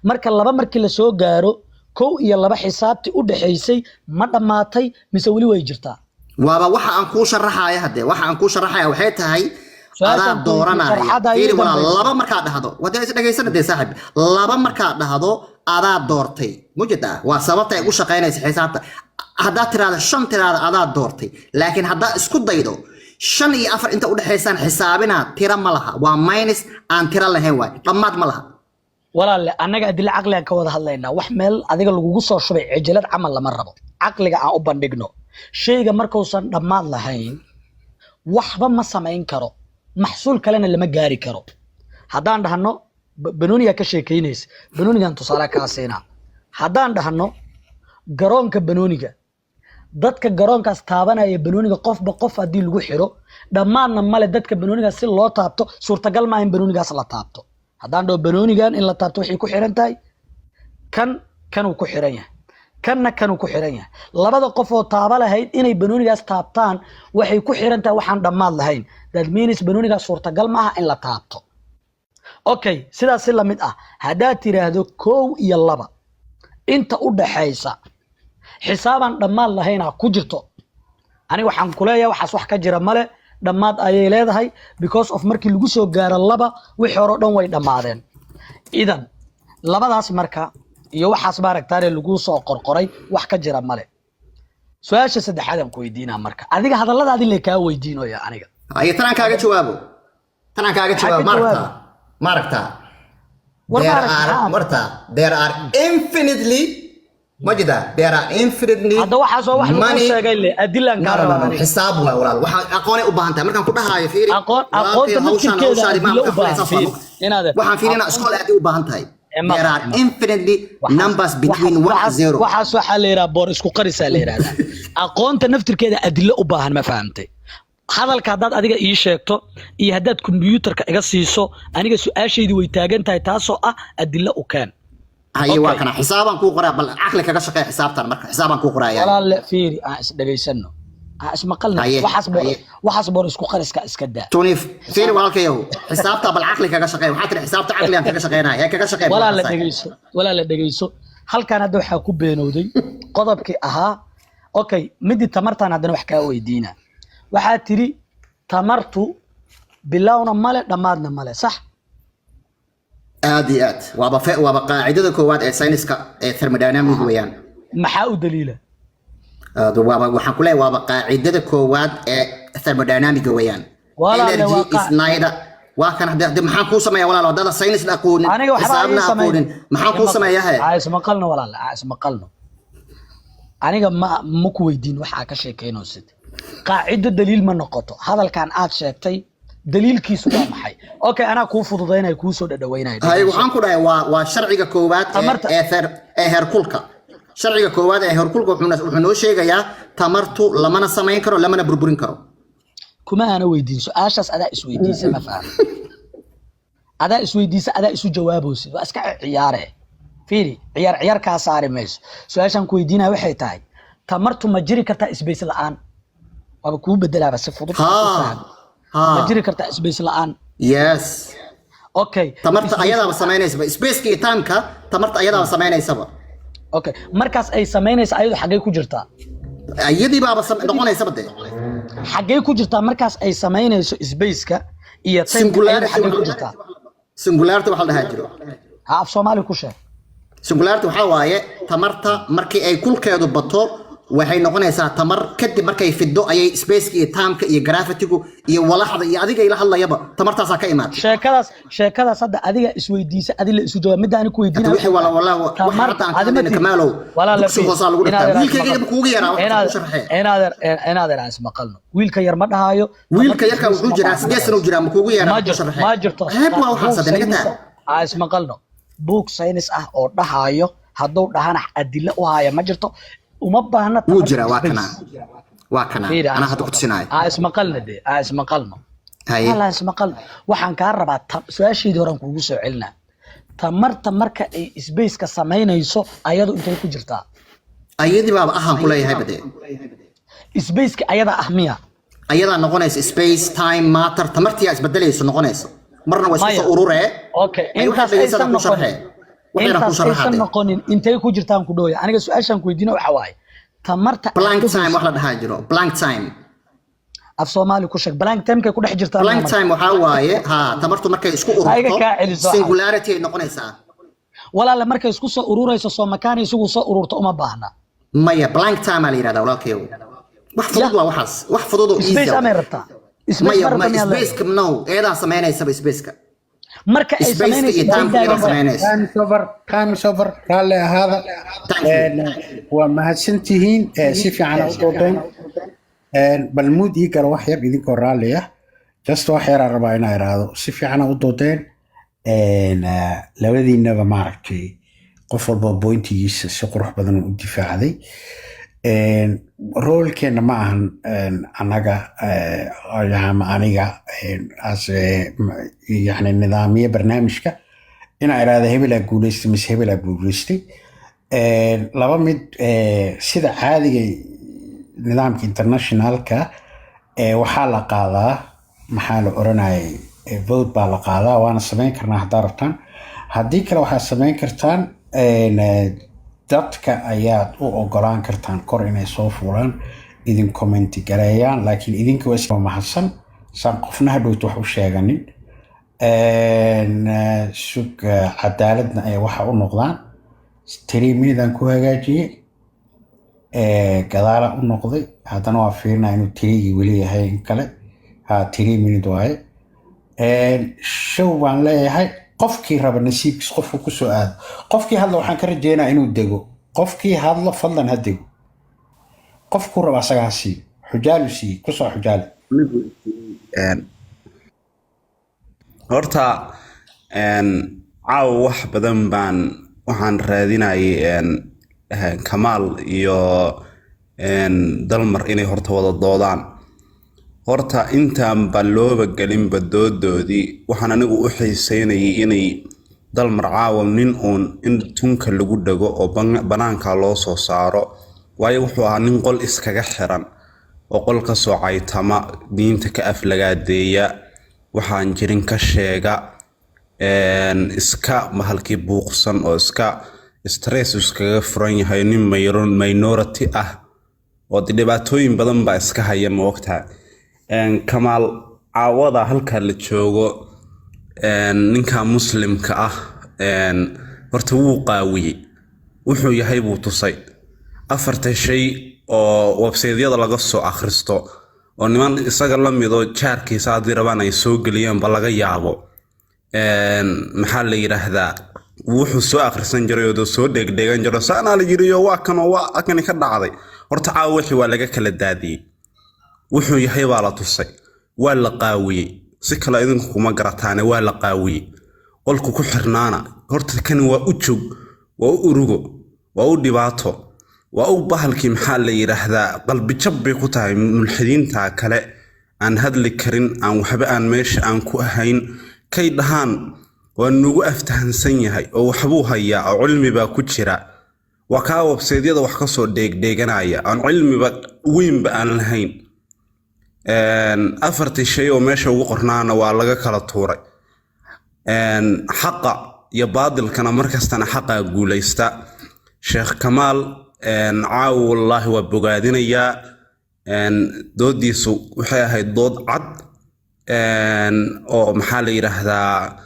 marka laba markii la soo gaaro kow iyo laba xisaabti u dhaxaysay ma dhamaatay mise wali way jirtaa waaba waxa aan ku sharaxayo hadee waxa aan ku sharaxayo waxay tahay adaa dooranaya fiiri wala laba marka dhahdo wada is dhageysanade saaxib laba marka dhahdo adaa doortay mujada waa sababta ay u shaqeynayso xisaabta hadaa tiraada shan tiraada adaa doortay laakiin hadaa isku daydo 5 iyo 4 inta u dhaxaysan xisaabina tira ma laha waa minus aan tira lahayn way dhamaad ma laha walaal anaga adil aqli aan ka wada hadlaynaa wax meel adiga lagugu soo shubay cijalad amal lama rabo aqliga aan u bandhigno shayga markoosan dhamaad lahayn waxba ma samayn karo maxsuul kalena lama gaari karo hadaan dhahno banooniga ka sheekeynaysa banoonigan tusaale ka seena hadaan dhahno garoonka banooniga dadka garoonkaas taabanaya banooniga qofba qof hadii lagu xiro dhamaadna male dadka banooniga si loo taabto suurtagal ma in banoonigaas la taabto hadaan dho banoonigan in la taabto wixii ku xiran tahay kan uu ku xiran yahay kan uu ku xiran yahay labada qof oo taaba lahayd inay banoonigaas taabtaan waxay ku xiran tahay waxaan dhamaad lahayn that means banoonigaas suurtagal ma aha in la taabto okay sidaas la mid ah hadaa tiraahdo koow iyo laba inta u dhaxaysa xisaaban dhamaad lahayn ku jirto aniga waxaan ku leeyahay waxaas wax ka jira male dhamaad ayay leedahay because of markii lagu soo gaaro laba wixii hore dhan way dhamaadeen idan labadaas marka iyo waxaas baaragtaare lagu soo qorqoray wax ka jira male su'aasha saddexaad aan ku weydiinaa marka adiga hadalladaadii la ka weydiinayo aniga ay tan kaaga jawaabo marta there are infinitely majida there are infinitely hada waxa soo wax lagu sheegay le adilan ka rabaa xisaab waa walaal waxa aqoon u baahan tahay markaan ku dhahayo fiiri aqoonta midkeeda waxaan fiirina iskool aad u baahan tahay there are infinitely numbers between 1 0 waxa soo xaleeraa boor isku qarisa leeyahay aqoonta naftirkeeda adilla u baahan ma fahamtay hadalka hadaad adiga ii sheegto iyo hadaad kombiyuutarka iga siiso aniga su'aashaydi way taagan tahay taasoo ah adilla u keen هاي واكنا حسابا كو قرا بل عقلك كغا شقي حسابتان marka حسابا كو قرايا wala la fiiri aan is dhageysano aan is maqalna waxaas boor isku qariska iska daa tuni fiiri walaalkayo xisaabta bal caqli kaga shaqeey waxa tiri xisaabta caqli aan kaga shaqeynaa ee kaga shaqeey wala la dhageyso halkan hadda waxa ku beenowday qodobkii ahaa okay midi tamartaan hadana wax ka weydiina waxa tiri tamartu bilawna male dhamaadna male sax آديات وقاعدة كواد ساينسكا ثرمودايناميك ويان maxaa u daliila waxaan ku leeyahay qaacidada koowaad ee thermodynamic weeyaan energy is neither waa kan hadda maxaan ku sameeyaa walaal wadada saynis la aqoonin xisaabna aqoonin maxaan ku sameeyaa ismaqalno walaal ismaqalno aniga ma ku weydiin waxa ka sheekeynaysid qaacido daliil ma noqoto hadalkan aad sheegtay daliilkiisu waa maxay okay ana ku fududeynay ku soo dhadhaweynay hay waxaan ku dhahay waa sharciga koowaad ee heerkulka sharciga koowaad ee heerkulka wuxuu noo sheegayaa tamartu lamana sameyn karo lamana burburin karo kuma ana weydiin su'aashaas adaa is weydiisay ma faham adaa is weydiisay adaa isu jawaabaysid waa iska ciyaare fiiri ciyaar ka saari mayso su'aashan ku weydiinaa waxay tahay tamartu ma jiri kartaa isbeys la'aan waa ku bedelaaba si fudud ma jiri kartaa isbeys la'aan yes okay tamarta ayada sameynaysa spaceka iyo timeka tamarta ayada sameynaysa okay markaas ay sameynaysa ayadu xagee ku jirtaa ayadii baaba noqonaysa bade xagee ku jirtaa markaas ay sameynayso spaceka iyo timeka xagee ku jirtaa singularity waxa la dhahaa jiro af Soomaali ku sheeg singularity waxa waaye tamarta markii ay kulkeedu bato waxay noqonaysaa tamar kadib markay fido ayay space iyo taamka iyo gravity-gu iyo walaxda iyo adiga ila hadlayaba tamartaasa ka imaatay sheekadaas hadda adiga isweydiisa adiga la isu jawaab mid aan ku weydiinayo wixii wala waxa aan ka kamaalow dugsi hoose lagu dhigtaa wiilkayga kuugu yaraa waxa ku sharxay inaad ismaqalno wiilka yar ma dhahayo wiilka yarka wuxuu jiraa 8 sano jiraa ma kuugu yaraa ku sharxay ma jirto heeb waa waxa sadaqada ismaqalno book science ah oo dhahayo hadduu dhahana adilla u haya ma jirto uma baahna wuu jiraa waa kana ana hadda ku tusinayo ismaqalno hala ismaqalno waxaan ka rabaa su'aashii horan kuugu soo celinaa tamarta marka ay space-ka samaynayso ayadu intay ku jirtaa ayadii baa ahaan ku leeyahay bade space-ka ayada ah miya ayada noqonaysa space time matter tamartii isbedelayso noqonayso marna waa isku ururee okay intaas aysan noqonin intay ku jirtaan ku dhooya aniga su'aashan ku weydiino waxa waaye tamarta blank time wax la dhahaa jiro blank time af Soomaali ku sheeg blank time kay ku dhex jirtaan blank time waxa waaye tamartu markay isku ururto singularity ay noqonaysaa walaal markay isku soo ururayso soo makaan isugu soo ururto uma baahna maya blank time la yiraahdaa walaalkeeyo wax fudud waa wax fudud oo easy space ameerta space kam no eeda sameynaysa space-ka marka ay sameynayso time over raalli ahaada waa mahadsantihiin si fiican u doodeen bal mood ii galo wax yar idinkoo raalli ah just wax yar rabaa inaan iraahdo si fiican u doodeen labadiinaba maaragtay qof walba pointigiisa si qurux badan u difaacday roolkeena ma ahan anaga aniga yani nidaamiye barnaamijka inaa iraahda hebelaa guuleystay mise hebelaa guuleystay laba mid sida caadiga nidaamka internationalka waxaa la qaadaa maxaa la oranayay vote baa la qaadaa waana samayn karnaa haddaa rabtaan haddii kale waxaad samayn kartaan dadka ayaad u ogolaan kartaan kor inay soo fuulaan idin commenti gareeyaan laakiin idinka waa isla mahadsan saan qofna hadhowta wax u sheeganin sug cadaaladna ay waxa u noqdaan 3 minute aan ku hagaajiyey gadaala u noqday haddana waa fiirinaa inuu 3gii weli yahay in kale 3 minute waaye show baan leeyahay qofkii raba nasiibkiis qofku ku soo aado qofkii hadla waxaan ka rajeynaa inuu dego qofkii hadla fadlan ha dego qofku raba asaga ha sii xujaalu sii ku soo xujaale horta caawa wax badan baan waxaan raadinayay Kamaal iyo Dalmar inay horta wada doodaan horta intaan baa looba gelin badoodoodii waxaan anigu u xiiseynayay inay Dalmar caawa nin uun in tunka lagu dhago oo banaanka loo soo saaro waayo wuxuu ahaa nin qol iskaga xiran oo qol ka soo caytama diinta ka aflagaadeeya waxaan jirin ka sheega iska mahalkii buuqsan oo iska stress iskaga furan yahay nin minority ah oo dhibaatooyin badan baa iska haya ma ogtaa Kamaal caawada halka la joogo ninka muslimka ah horta wuu qaawiyay wuxuu yahay buu tusay afarta shay oo website-yada laga soo akhristo oo niman isaga la mido jaarkiisa hadii rabaan ay soo galiyaan ba laga yaabo maxaa la yiraahdaa wuxuu soo akhrisan jiray oo soo degdegan jiray saana la yiriyo waa kan ka dhacday horta caawa wixii waa laga kala daadiyay wuxuu yahay baa la tusay waa la qaawiyay si kala idinku kuma garataane waa la qaawiyay qolku ku xirnaana horta kan waa u joog waa u urugo waa u dhibaato waa u bahalkii maxaa la yiraahdaa qalbi jab bay ku tahay mulxidiinta kale aan hadli karin aan waxba aan meesha aan ku ahayn kay dhahaan waa nugu aftahansan yahay oo waxbuu hayaa oo cilmi baa ku jira waa ka website-yada wax ka soo dheegdheeganaya aan cilmiba weynba aan lahayn afartii shay oo meesha ugu qornaana waa laga kala tuuray xaqa iyo baadilkana markastana xaqa guuleysta Sheekh Kamaal caaw wallahi waa bogaadinayaa doodiisu waxay ahayd dood cad oo maxaa la yiraahdaa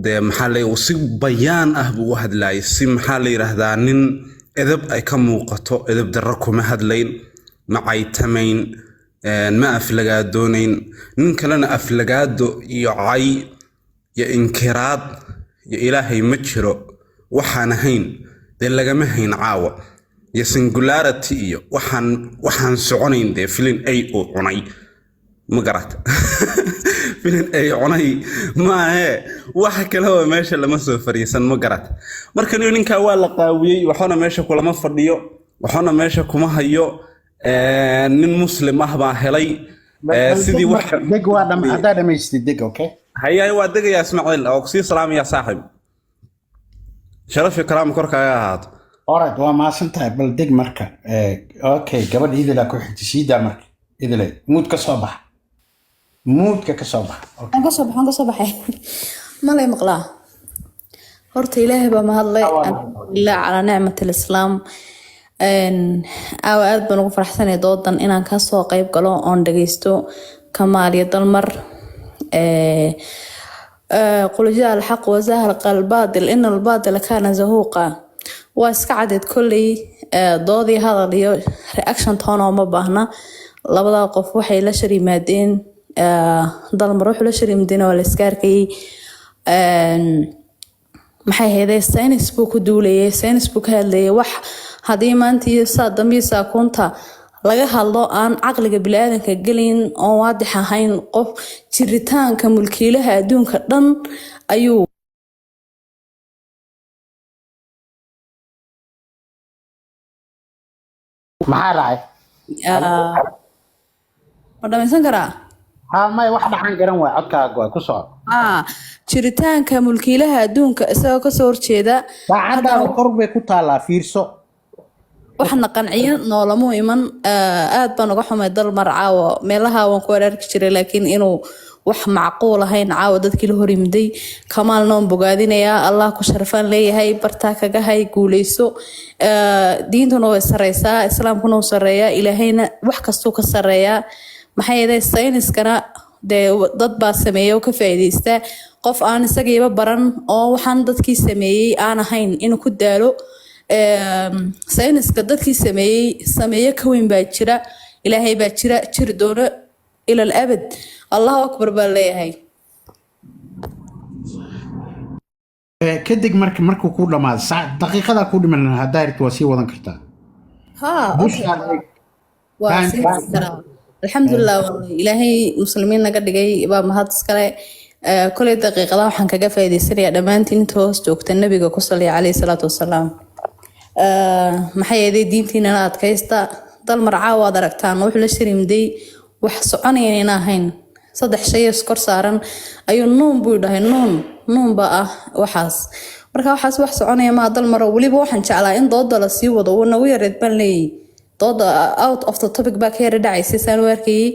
de maxaa la si bayaan ah buu hadlaayay si maxaa la yiraahdaa nin edab ay ka muuqato, edab darro kuma hadlayn, ma caytamayn, ma aflagaadoonayn. nin kalena aflagaado iyo cay iyo inkiraad iyo ilaahay ma jiro waxaan ahayn dee lagama hayn caawa, iyo singularity iyo waxaan soconayn dee filin ay uu cunay ma garata. filin ay cunay maahe wax kaleba meesha lama soo fariisan ma garata. marka ninkaa waa la qaawiyey, waxaana meesha kulama fadhiyo, waxaana meesha kuma hayo. nin muslim ah baa helay sidii wax deg waa haddaa dhamaystid deg. Okay, hayaa waa degayaa Ismaaciil oo kusii salaamaya saaxiib, sharaf iyo karaam korkaaga ahaato. alright, waa maasantahay. bal deg marka. Okay, gabadh idila ku xigta siidaa marka. idile muud ka soo bax, muudka ka soo bax. aan ka soo baxay malay maqlaa. horta ilaahay baa mahadlay, alhamdulillah calaa nicmatil islaam. aad baan ugu faraxsanahay doodan inaan ka soo qayb galo oon dhageysto Kamaal iyo Dalmar. qul jaa alxaq wa zahaqa albaatil ina albaatila kaana zahuuqa. waa iska cadeed kolley doodii hadal iyo reaction toona uma baahna. labada qof waxay la shariimaadeen. Dalmar wuxuu la shariimadeen waa la iska arkayay. maxay ahaydee saynis buu ku duulayay, saynis buu ka hadlayay. wax haddii maanta iyo saa dambe iyo saakuunta laga hadlo aan caqliga bini'aadanka gelin oon waadix ahayn, qof jiritaanka mulkiilaha adduunka dhan ayuu maxaa dhacay? ma dhamaysan karaa? may wax dhaxan garan waay, codkaaga waa ku soo. jiritaanka mulkiilaha adduunka isagoo kasoo horjeeda. saacaddaada kor bay ku taallaa, fiirso. waxna qanciya noolamu iman. aad baan uga xumay Dalmar caawo, meelaha waan ku arki jiray laakiin inuu wax macquul ahayn caawo dadkii la horimday. Kamaal noon bogaadinayaa, Allah ku sharfaan leeyahay, bartaa kaga hay guuleyso. diintuna way sareysaa, islaamkuna wuu sareeyaa, ilaahayna wax kastuu ka sareeyaa. maxay yeelay sayniskana dee dad baa sameeyay oo ka faa'iideysta. qof aan isagiiba baran oo waxaan dadkii sameeyay aan ahayn inuu ku daalo. sayniska dadkii sameeyay ka weyn baa jira, ilaahay baa jiri doono ila al-abad. Allahu akbar baa leeyahay. kadib markuu ku dhamaado daqiiqada ku dhiman haddaa irti waa sii wadan kartaa. alxamdulilah, ilaahay muslimiin naga dhigay baa mahad iskale. koley daqiiqada waxaan kaga faa'iideysanayaa dhammaantiin inta hoos joogta nabiga ku saliya calayhi salaatu wasalaam. maxay yeelay diintiinana adkaysta. Dalmar caawa aad aragtaan wuxuu la shariimday wax soconaya in ahayn 3 shay iskor saaran ayuu nuun buu dhahay. nuun ba ah waxaas. marka waxaas wax soconaya ma Dalmar. waliba waxaan jeclaa in dooda la sii wado oo nagu yareed baan leeyahay. dooda out of the topic baa ka yara dhacaysay saan u arkayay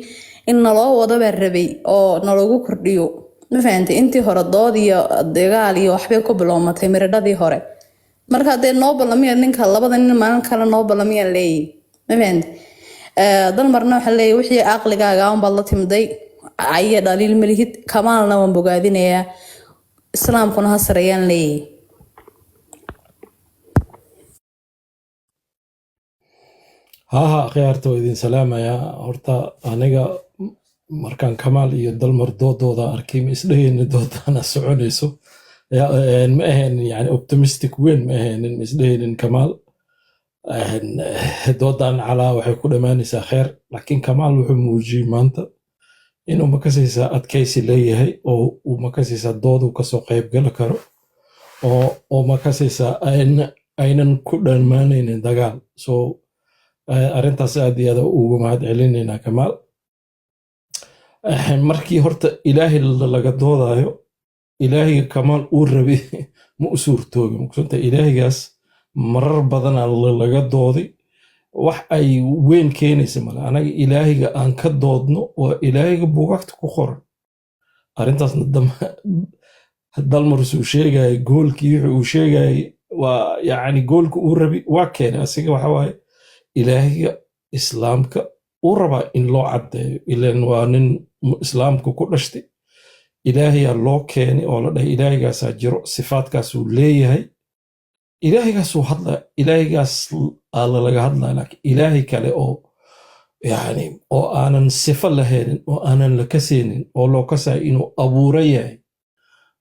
in naloo wado baa rabay oo naloogu kordhiyo. ma fahantay intii hore dood iyo dagaal iyo waxbay ku bilowmatay miradhadii hore. marka hadee noo balamiya ninka labada nin maalin kale noo balamiya leeyahay. ma fahantay Dalmarna waxa leeyahay wixii aqligaaga aan baad la timday ayay dhaliil malihid. Kamaalna waan bogaadinayaa, islaamkuna ha sareeyaan leeyahay. khiyaarta waa idin salaamayaa. horta aniga markaan Kamaal iyo Dalmar doodooda arkay ma isdhahayni doodana soconayso. ma ahayn yani optimistic weyn ma ahaynin, ma isdhahaynin Kamaal doodan calaa waxay ku dhammaanaysaa kheer. laakiin Kamaal wuxuu muujiyey maanta inuu makasaysaa adkaysi leeyahay oo uu makasaysaa dooduu kasoo qayb gali karo oo makasaysaa aynan ku dhammaanaynin dagaal. so arrintaas aad iyo aad ugu mahad celinaynaa Kamaal. markii horta ilaahay laga doodayo, ilaahiga Kamaal uu rabay ma u suurtoobi. muqsanta ilaahigaas marar badan laga dooday, wax ay weyn keenaysa male. anaga ilaahiga aan ka doodno waa ilaahiga buugaagta ku qoran. arrintaasna Dalmar suu sheegayay goolkii wuxuu uu sheegayay waa yacni goolka uu rabay waa keenay. asiga waxa waaye ilaahiga islaamka uu rabaa in loo caddeeyo, ilan waa nin islaamka ku dhashtay. ilaahiyaa loo keenay oo la dhahay ilaahigaasaa jiro, sifaadkaasuu leeyahay. ilaahaygaasuu hadla ilaahigaas laga hadlaya laakiin ilaahay kale oo yani oo aanan sifo lahaynin oo aanan la kasaynin oo loo kasaya inuu abuura yahay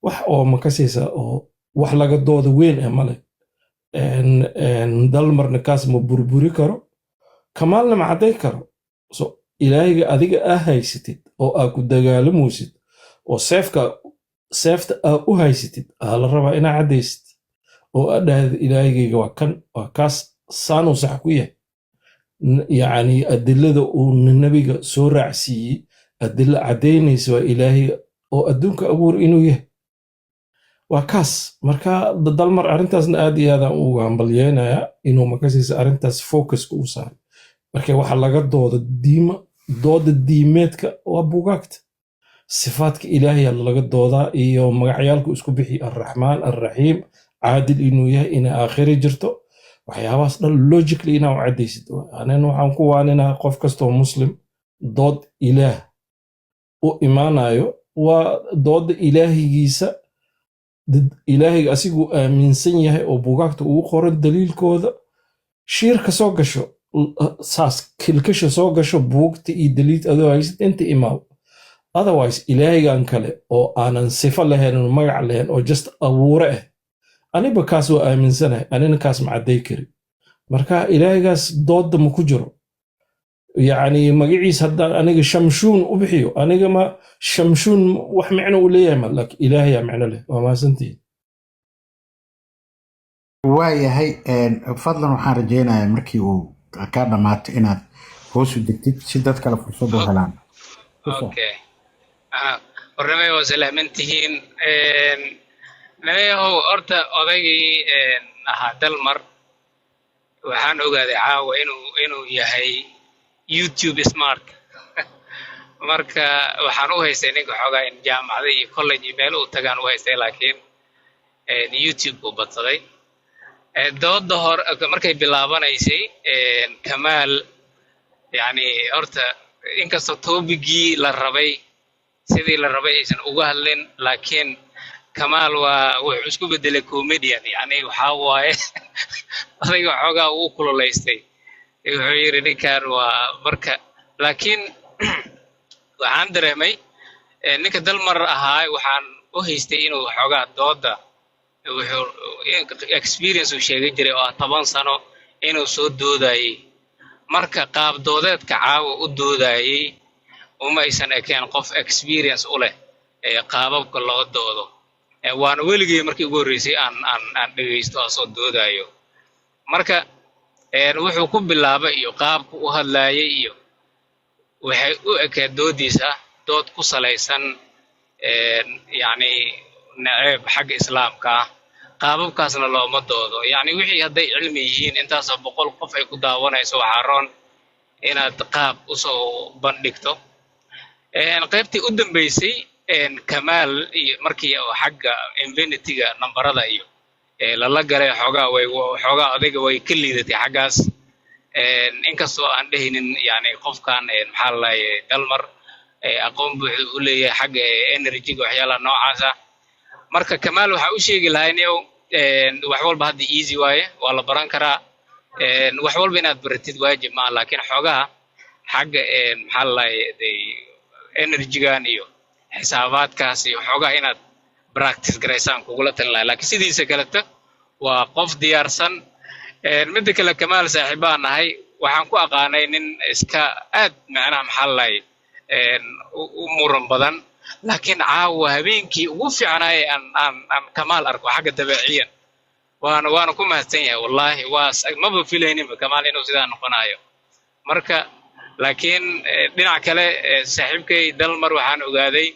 wax oo ma kasaysa oo wax laga dooda weyn ee male dalmarna kaas ma burburi karo kamaalna ma cadday karo so ilaahiga adiga aa haysatid oo aa ku dagaalamaysid oo seefta aa u haysatid aa la rabaa inaa caddaysid oo aa dhahda ilaahigayga waa kan waa kaas saanuu sax ku yahay يعني أدلة النبي سورة عسي أدلة عديني سواء إلهي أو أدونك أبور إنو يه وكاس مركا دالمر أرنتاس نادي هذا وعم بليانا إنو مكاسيس أرنتاس فوكس كوسان مركا وحلقات دود الديماتك وابوغاكت صفاتك إلهي اللي لقد دودا إيو مقعيالك اسكو بحي الرحمن الرحيم عادل إنو يه إنا آخري جرتو waxyaabahaas dhan logically inaa u caddaysid anana waxaan ku waaninaa qof kastoo muslim dood ilaah u imaanayo waa dooda ilaahigiisa ilaahiga asiguu aaminsan yahay oo bugaagta ugu qoran daliilkooda shiirka soo gasho saas kilkasha soo gasho buugta iyo daliil adoo haysid inta imaaw otherwise ilaahigan kale oo aanan sifo lahayn oo magac lahayn oo just abuure ah aniba kaas waa aaminsanahay anina kaas ma cadday kari marka ilaahigaas doodda ma ku jiro yacni magaciis haddaan aniga shamshuun u bixiyo aniga ma shamshuun wax micno u leeyahay ma laakiin ilaahiyaa micno leh waa mahadsantihiin waayahay fadlan waxaan rajaynayaa markii uu kaa dhammaato inaad hoos u degtid si dad kale fursad u helaan okay warramay waa salaamantihiin nayahow horta odaygii ahaa dalmar waxaan ogaaday caawa inuu yahay YouTube smart marka waxaan u haystay ninka xoogaa in jaamacada iyo college meel u tagaan u haystay laakiin YouTube ku badsaday dooda hor markay bilaabanaysay Kamaal yani horta inkastoo toobigii la rabay sidii la rabay aysan uga hadlin laakiin Kamaal waa wuxuu isku bedelay comedian yani waxa waaye adiga xoogaa uu kululaystay wuxuu yiri ninkan waa marka laakiin waxaan dareemay ninka dalmar ahaa waxaan u haystay inuu xoogaa dooda wuxuu experience uu sheegay jiray oo 10 sano inuu soo doodayay marka qaab doodeedka caawa u doodayay uma aysan ekeen qof experience u leh qaababka loo doodo waana weligay markii ugu horeysay aan dhageysto asoo doodayo marka wuxuu ku bilaabay iyo qaabku u hadlayay iyo waxay u ekeed doodiisa dood ku salaysan yani naceeb xagga islaamka qaababkaasna looma doodo yani wixii hadday cilmi yihiin intaasoo 100 qof ay ku daawanayso waxaa roon inaad qaab usoo bandhigto qaybtii u dambeysay Kamaal markii xagga infinity-ga nambarada iyo lala galay xoogaa adiga way ka liidatay xaggaas inkastoo aan dhehinin yani qofkan maxaa la leeyahay dalmar aqoon buuxda u leeyahay xagga energy-ga waxyaalaha noocaas ah marka Kamaal waxa uu sheegi lahaa inuu wax walba hadda easy waaye waa la baran karaa wax walba inaad baratid waajib ma laakiin xoogaa xagga maxaa la leeyahay energy-gan iyo xisaabaadkaas iyo xoogaa inaad practice gareysaan kugula talin lahaa laakiin sidiisa kaleta waa qof diyaarsan midda kale Kamaal saaxiibaan nahay waxaan ku aqaanay nin iska aad macnaha maxaa la u muran badan laakiin caawa habeenkii ugu fiicnaay aan Kamaal arko xagga dabeeciyan waana ku mahadsan yahay wallahi maba filaynin Kamaal inuu sidaa noqonayo marka laakiin dhinaca kale saaxiibkay dalmar waxaan ogaaday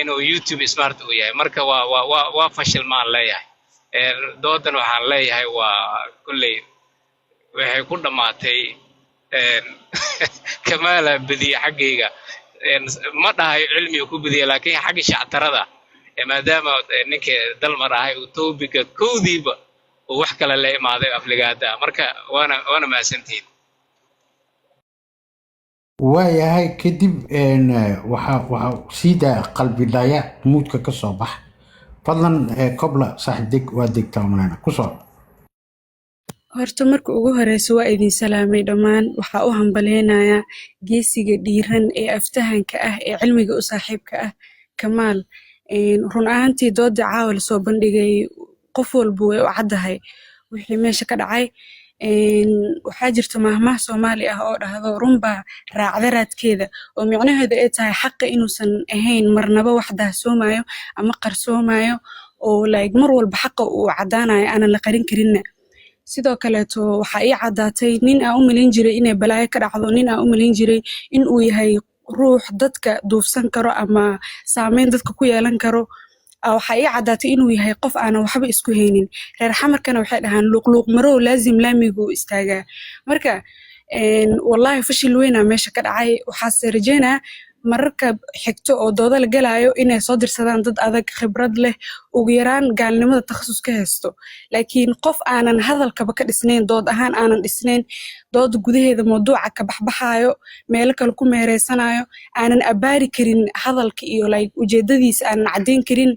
inuu YouTube smart u yahay marka waa fashil ma leeyahay doodan waxaan leeyahay waa kulley waxay ku dhamaatay Kamaal badiya xaggayga ma dhahayo cilmiga ku badiya laakiin xagga shactarada maadaama ninka dalmar ahay uu toobiga koodiiba oo wax kale la imaaday afligaada marka waana mahadsantihiin waayahay kadib waxa sida qalbi dhaya muudka ka soo bax fadlan kobla saaxiib deg waa degtaa umaleena ku soo horta marka ugu horeysa waa idin salaamay dhammaan waxaa u hambaleynayaa geesiga dhiiran ee aftahanka ah ee cilmiga u saaxiibka ah Kamaal run ahaantii dooda caawa la soo bandhigay qof walba way u caddahay wixii meesha ka dhacay waxaa jirta maahmaah Soomaali ah oo dhahdo runba raacda raadkeeda oo micnaheedu ay tahay xaqa inuusan ahayn marnaba wax daahsoomayo ama qarsoomayo oo like mar walba xaqa uu cadaanayo aanan la qarin karinna sidoo kaleeto waxaa ii caddaatay nin aan u malin jiray inay balaayo ka dhacdo nin aan u malin jiray in uu yahay ruux dadka duufsan karo ama saameyn dadka ku yeelan karo waxaa ii caddaatay inuu yahay qof aanan waxba isku haynin reer xamarkana waxay dhahaan luuqluuq marow laazim laamigu istaagaa marka wallaahi fashil weynaa meesha ka dhacay waxaase rajeynaa mararka xigto oo dooda la galaayo inay soo dirsadaan dad adag khibrad leh ugu yaraan gaalnimada takhasus ka haysto laakiin qof aanan hadalkaba ka dhisnayn dood ahaan aanan dhisnayn dooda gudaheeda mawduuca ka baxbaxaayo meelo kale ku meereysanayo aanan abaari karin hadalka iyo like ujeedadiisa aanan caddayn karin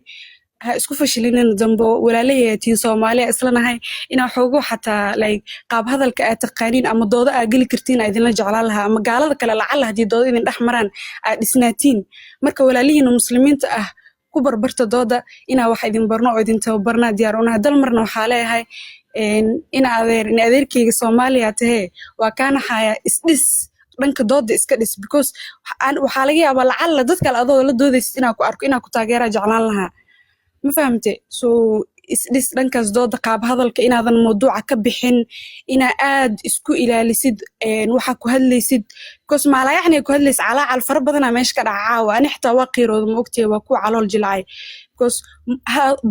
ha isku fashilinin dambo walaalahayaatiin Soomaaliya islanahay inaa xoogo xataa like qaab hadalka aad taqaaniin ama dooda aad geli kartiin aad idinla jeclaan lahaa ama gaalada kale lacala haddii dooda idin dhex maraan aad dhisnaatiin marka walaalihiina muslimiinta ah ku barbarta dooda inaa wax idin barno oo idin tababarnaa diyaar unaha dal marna waxaa leeyahay in adeerkeyga Soomaaliya tahee waa kaa naxaya isdhis dhanka dooda iska dhis because waxaa laga yaabaa lacala dad kale adoo la doodaysid inaa ku arko inaa ku taageeraa jeclaan lahaa ma fahamte so isdhis dhankaas dooda qaab hadalka inaadan mawduuca ka bixin inaa aad isku ilaalisid waxa ku hadlaysid because maalayacni ku hadlaysid calaacal fara badanaa meesha ka dhaca caawa ani xitaa waa qiirooda ma ogtay waa ku calool jilcay because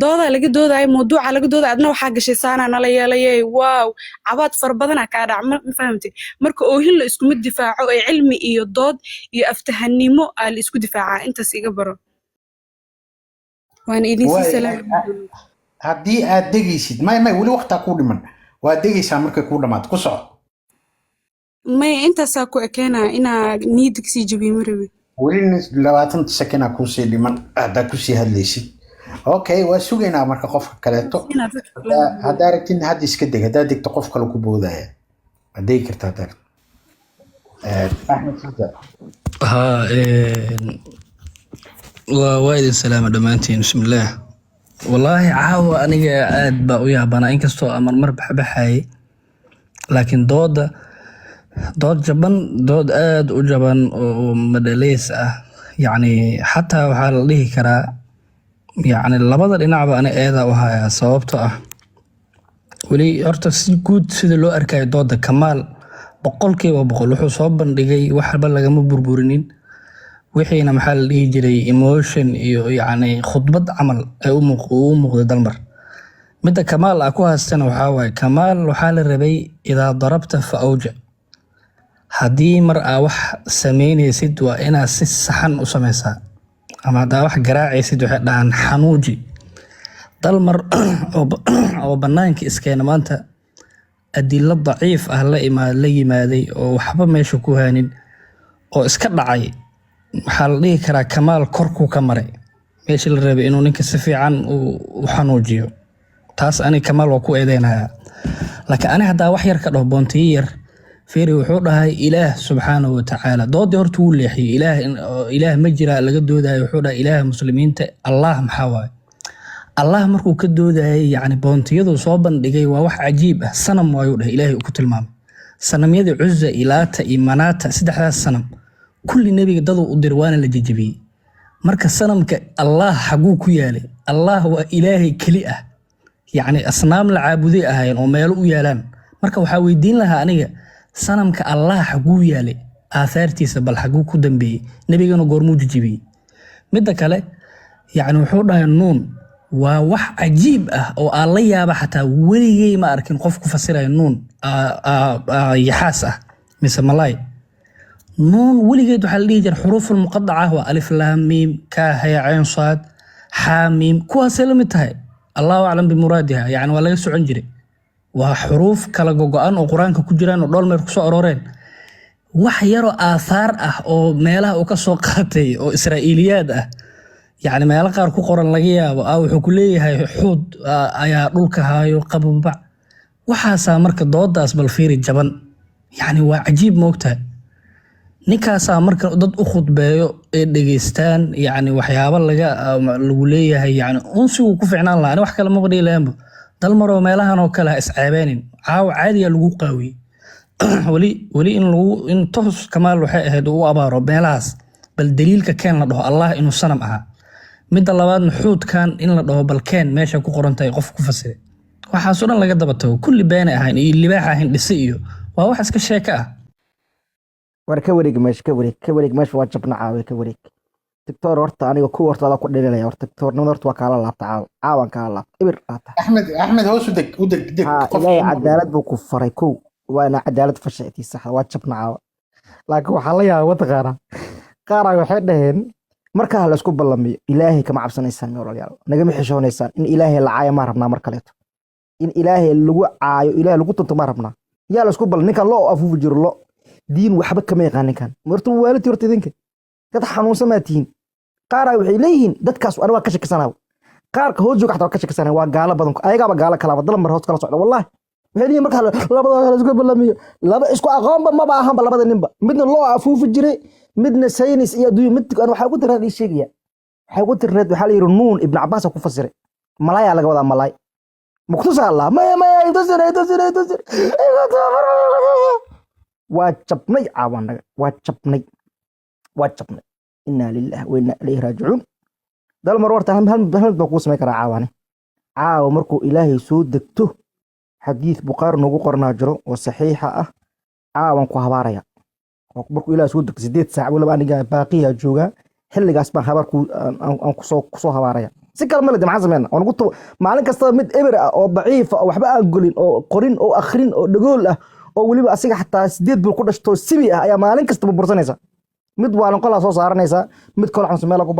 dooda laga doodayo mawduuca laga doodayo adna waxaa gashay saanaa nala yeelayay waaw cabaad fara badanaa kaa dhaca ma fahamte marka oohin la iskuma difaaco ee cilmi iyo dood iyo aftahannimo aa la isku difaacaa intaas iga baro waan idin sii salaamay haddii aad degaysid may weli waqtaa kuu dhiman waa degaysaa markay kuu dhamaato ku soco may intaasaa ku ekeenaa inaa niidig sii jabiyo marabi weli 20 sekondaa kuusii dhiman haddaad kusii hadlaysid okay waa sugaynaa marka qofka kaleeto haddaa aragtin hadda iska deg haddaa degto qof kale ku boodaya waad degi kartaa haddaa Ahmed Sada ووايد السلام دمانتين بسم الله والله عاو أنا عاد بقويا بنا إنك استو أمر مربح بحاي لكن ضد جبان ضد آد وجبان ومدليس يعني حتى وحال ليه كرا يعني اللبضة اللي نعبا أنا إيدا وهاي صوابته ولي أرتس جود سيد لو أركاي ضد كمال بقولكي وبقول وحو صوبا لغي وحبا لغا بربورنين wixiina maxaa la dhihi jiray emotion iyo yani khudbad camal ay u muuqdo dalmar midda Kamaal ah ku haastana waxaa waaye Kamaal waxaa la rabay idaa darabta fa awja haddii mar aa wax sameynaysid waa inaa si saxan u samaysaa ama haddaa wax garaacaysid waxay dhahaan xanuuji dalmar oo bannaanka iskeena maanta adilo daciif ah la yimaaday oo waxba meesha ku haanin oo iska dhacay waxaa la dhihi karaa Kamaal korku ka maray meesha la rabay inuu ninka si fiican u xanuujiyo taas ani Kamaal waa ku eedeynaya laakiin ani hadda wax yar ka dhaho boontiye yar fiiri wuxuu dhahay ilaah subxaanahu wa ta'ala doodii horta uu leexiyay ilaah ma jira laga doodayo wuxuu dhahay ilaah muslimiinta Allah maxaa waaye Allah markuu ka doodayay yani boontiyadu soo bandhigay waa wax cajiib ah sanam waayu dhahay ilaahay uu ku tilmaamay sanamyada Uzza Ilaata iyo Manaata saddexdaas sanam kulli nabiga dadu u dirwaana la jajabiyay marka sanamka Allah xaguu ku yaalay Allah waa ilaahay kali ah yani asnaam la caabuday ahayn oo meel u yaalaan marka waxa weydiin lahaa aniga sanamka Allah xaguu yaalay aasaartiisa bal xaguu ku dambeeyay nabigana goormuu jajabiyay midda kale yani wuxuu dhahay nuun waa wax cajiib ah oo aan la yaaba xataa weligay ma arkin qof ku fasirayo nuun yaxaas ah mise malaay نون ولقيت وحال ليجر حروف المقطعة وألف لام ميم كاف يا عين صاد حاميم كوها سلمتها الله أعلم بمرادها يعني ولا يسوع عنجري وحروف كلا جوجان وقرآن كجيران ودول مركوس أورين وحيرو آثار أو ميلها وكسوقاتي أو إسرائيليات يعني ميلها قار كقرآن لقيا أو حكولي هاي حود أيا رولك هاي وقبل بعض waxaasaa marka doodaas bal fiiri jaban yacni waa cajiib moogtahay ninkaasaa marka dad u khudbeeyo ee dhegeystaan yacni waxyaabo lagu leeyahay yacni unsigu ku ficnaan lahaa ani wax kale maba dhihi lahaanba dal maroo meelahan oo kale ha isceebeenin caawa caadiyaa lagu qaawiyey weli in toos kamaal waxay ahayd uu abaaro meelahaas bal daliilka keen la dhaho allah inuu sanam ahaa midda labaadna xuudkan in la dhaho bal keen meesha ku qoran tahay qof ku fasiray waxaasoo dhan laga daba tago kulli beenay ahayn iyo libaax ahayn dhise iyo waa wax iska sheeko ah war ka wareeg meesha waa jabna caawe ka wareeg tiktor horta aniga ku hortada ku dheelaya horta tiktornimada horta waa kaala laabta caawan kaala laabta ibir qaata axmed hoos u deg ilaahay cadaalad buu ku faray kow waana cadaalad fashaytii sax waa jabna caawa laakiin waxaa la yaabaa mataqaana qaara waxay dhaheen markaa la isku ballamiyo ilaahay kama cabsanaysaan walaalayaal nagama xishoonaysaan in ilaahay la caayo ma rabnaa mar kaleeto in ilaahay lagu caayo ilaahay lagu tunto ma rabnaa yaa la isku ballan ninkan loo afuufi jiro lo diin waxba kama yaqaan ninkan martu waalidti horta idinka dad xanuunsan ma tihiin qaara waxay leeyihiin dadkaas aniga waa ka shakisanaa qaarka hoos jooga xataa waa ka shakisanaa waa gaalo badan ayagaaba gaalo kala dal mar hoos kala socda wallahi waxay leeyihiin markaa labada la isku ballamiyo laba isku aqoonba ma baahanba labada ninba midna loo afuufi jiray midna saynis iyo adduun mid aan waxa ugu tiraad ii sheegaya waxa ugu tiraad waxa la yiri nuun ibn abbas ku fasiray malaya laga wadaa malay muqtasa allah ma intasir waa jabnay caawanaga waa jabnay inna lillahi wa inna ilayhi raaji'uun dal mar warta hal baa ku samay kara caawane caaw markuu ilaahay soo degto xadiis buqaari nagu qornaa jiro oo saxiixa ah caawan ku habaaraya markuu ilaahay soo degto 8 saac wala aniga baaqiya jooga xilligaas baan habarku aan ku soo habaaraya si kale ma la jamacad sameeyna oo nagu maalin kasta mid eber ah oo daciif ah waxba aan golin oo qorin oo akhrin oo dhagool ah oo waliba asiga xataa 8 bil ku dhashto sibi ah ayaa maalin kasta bursanaysa mid waa qolaa soo saaranaysa mid kale xun meel ku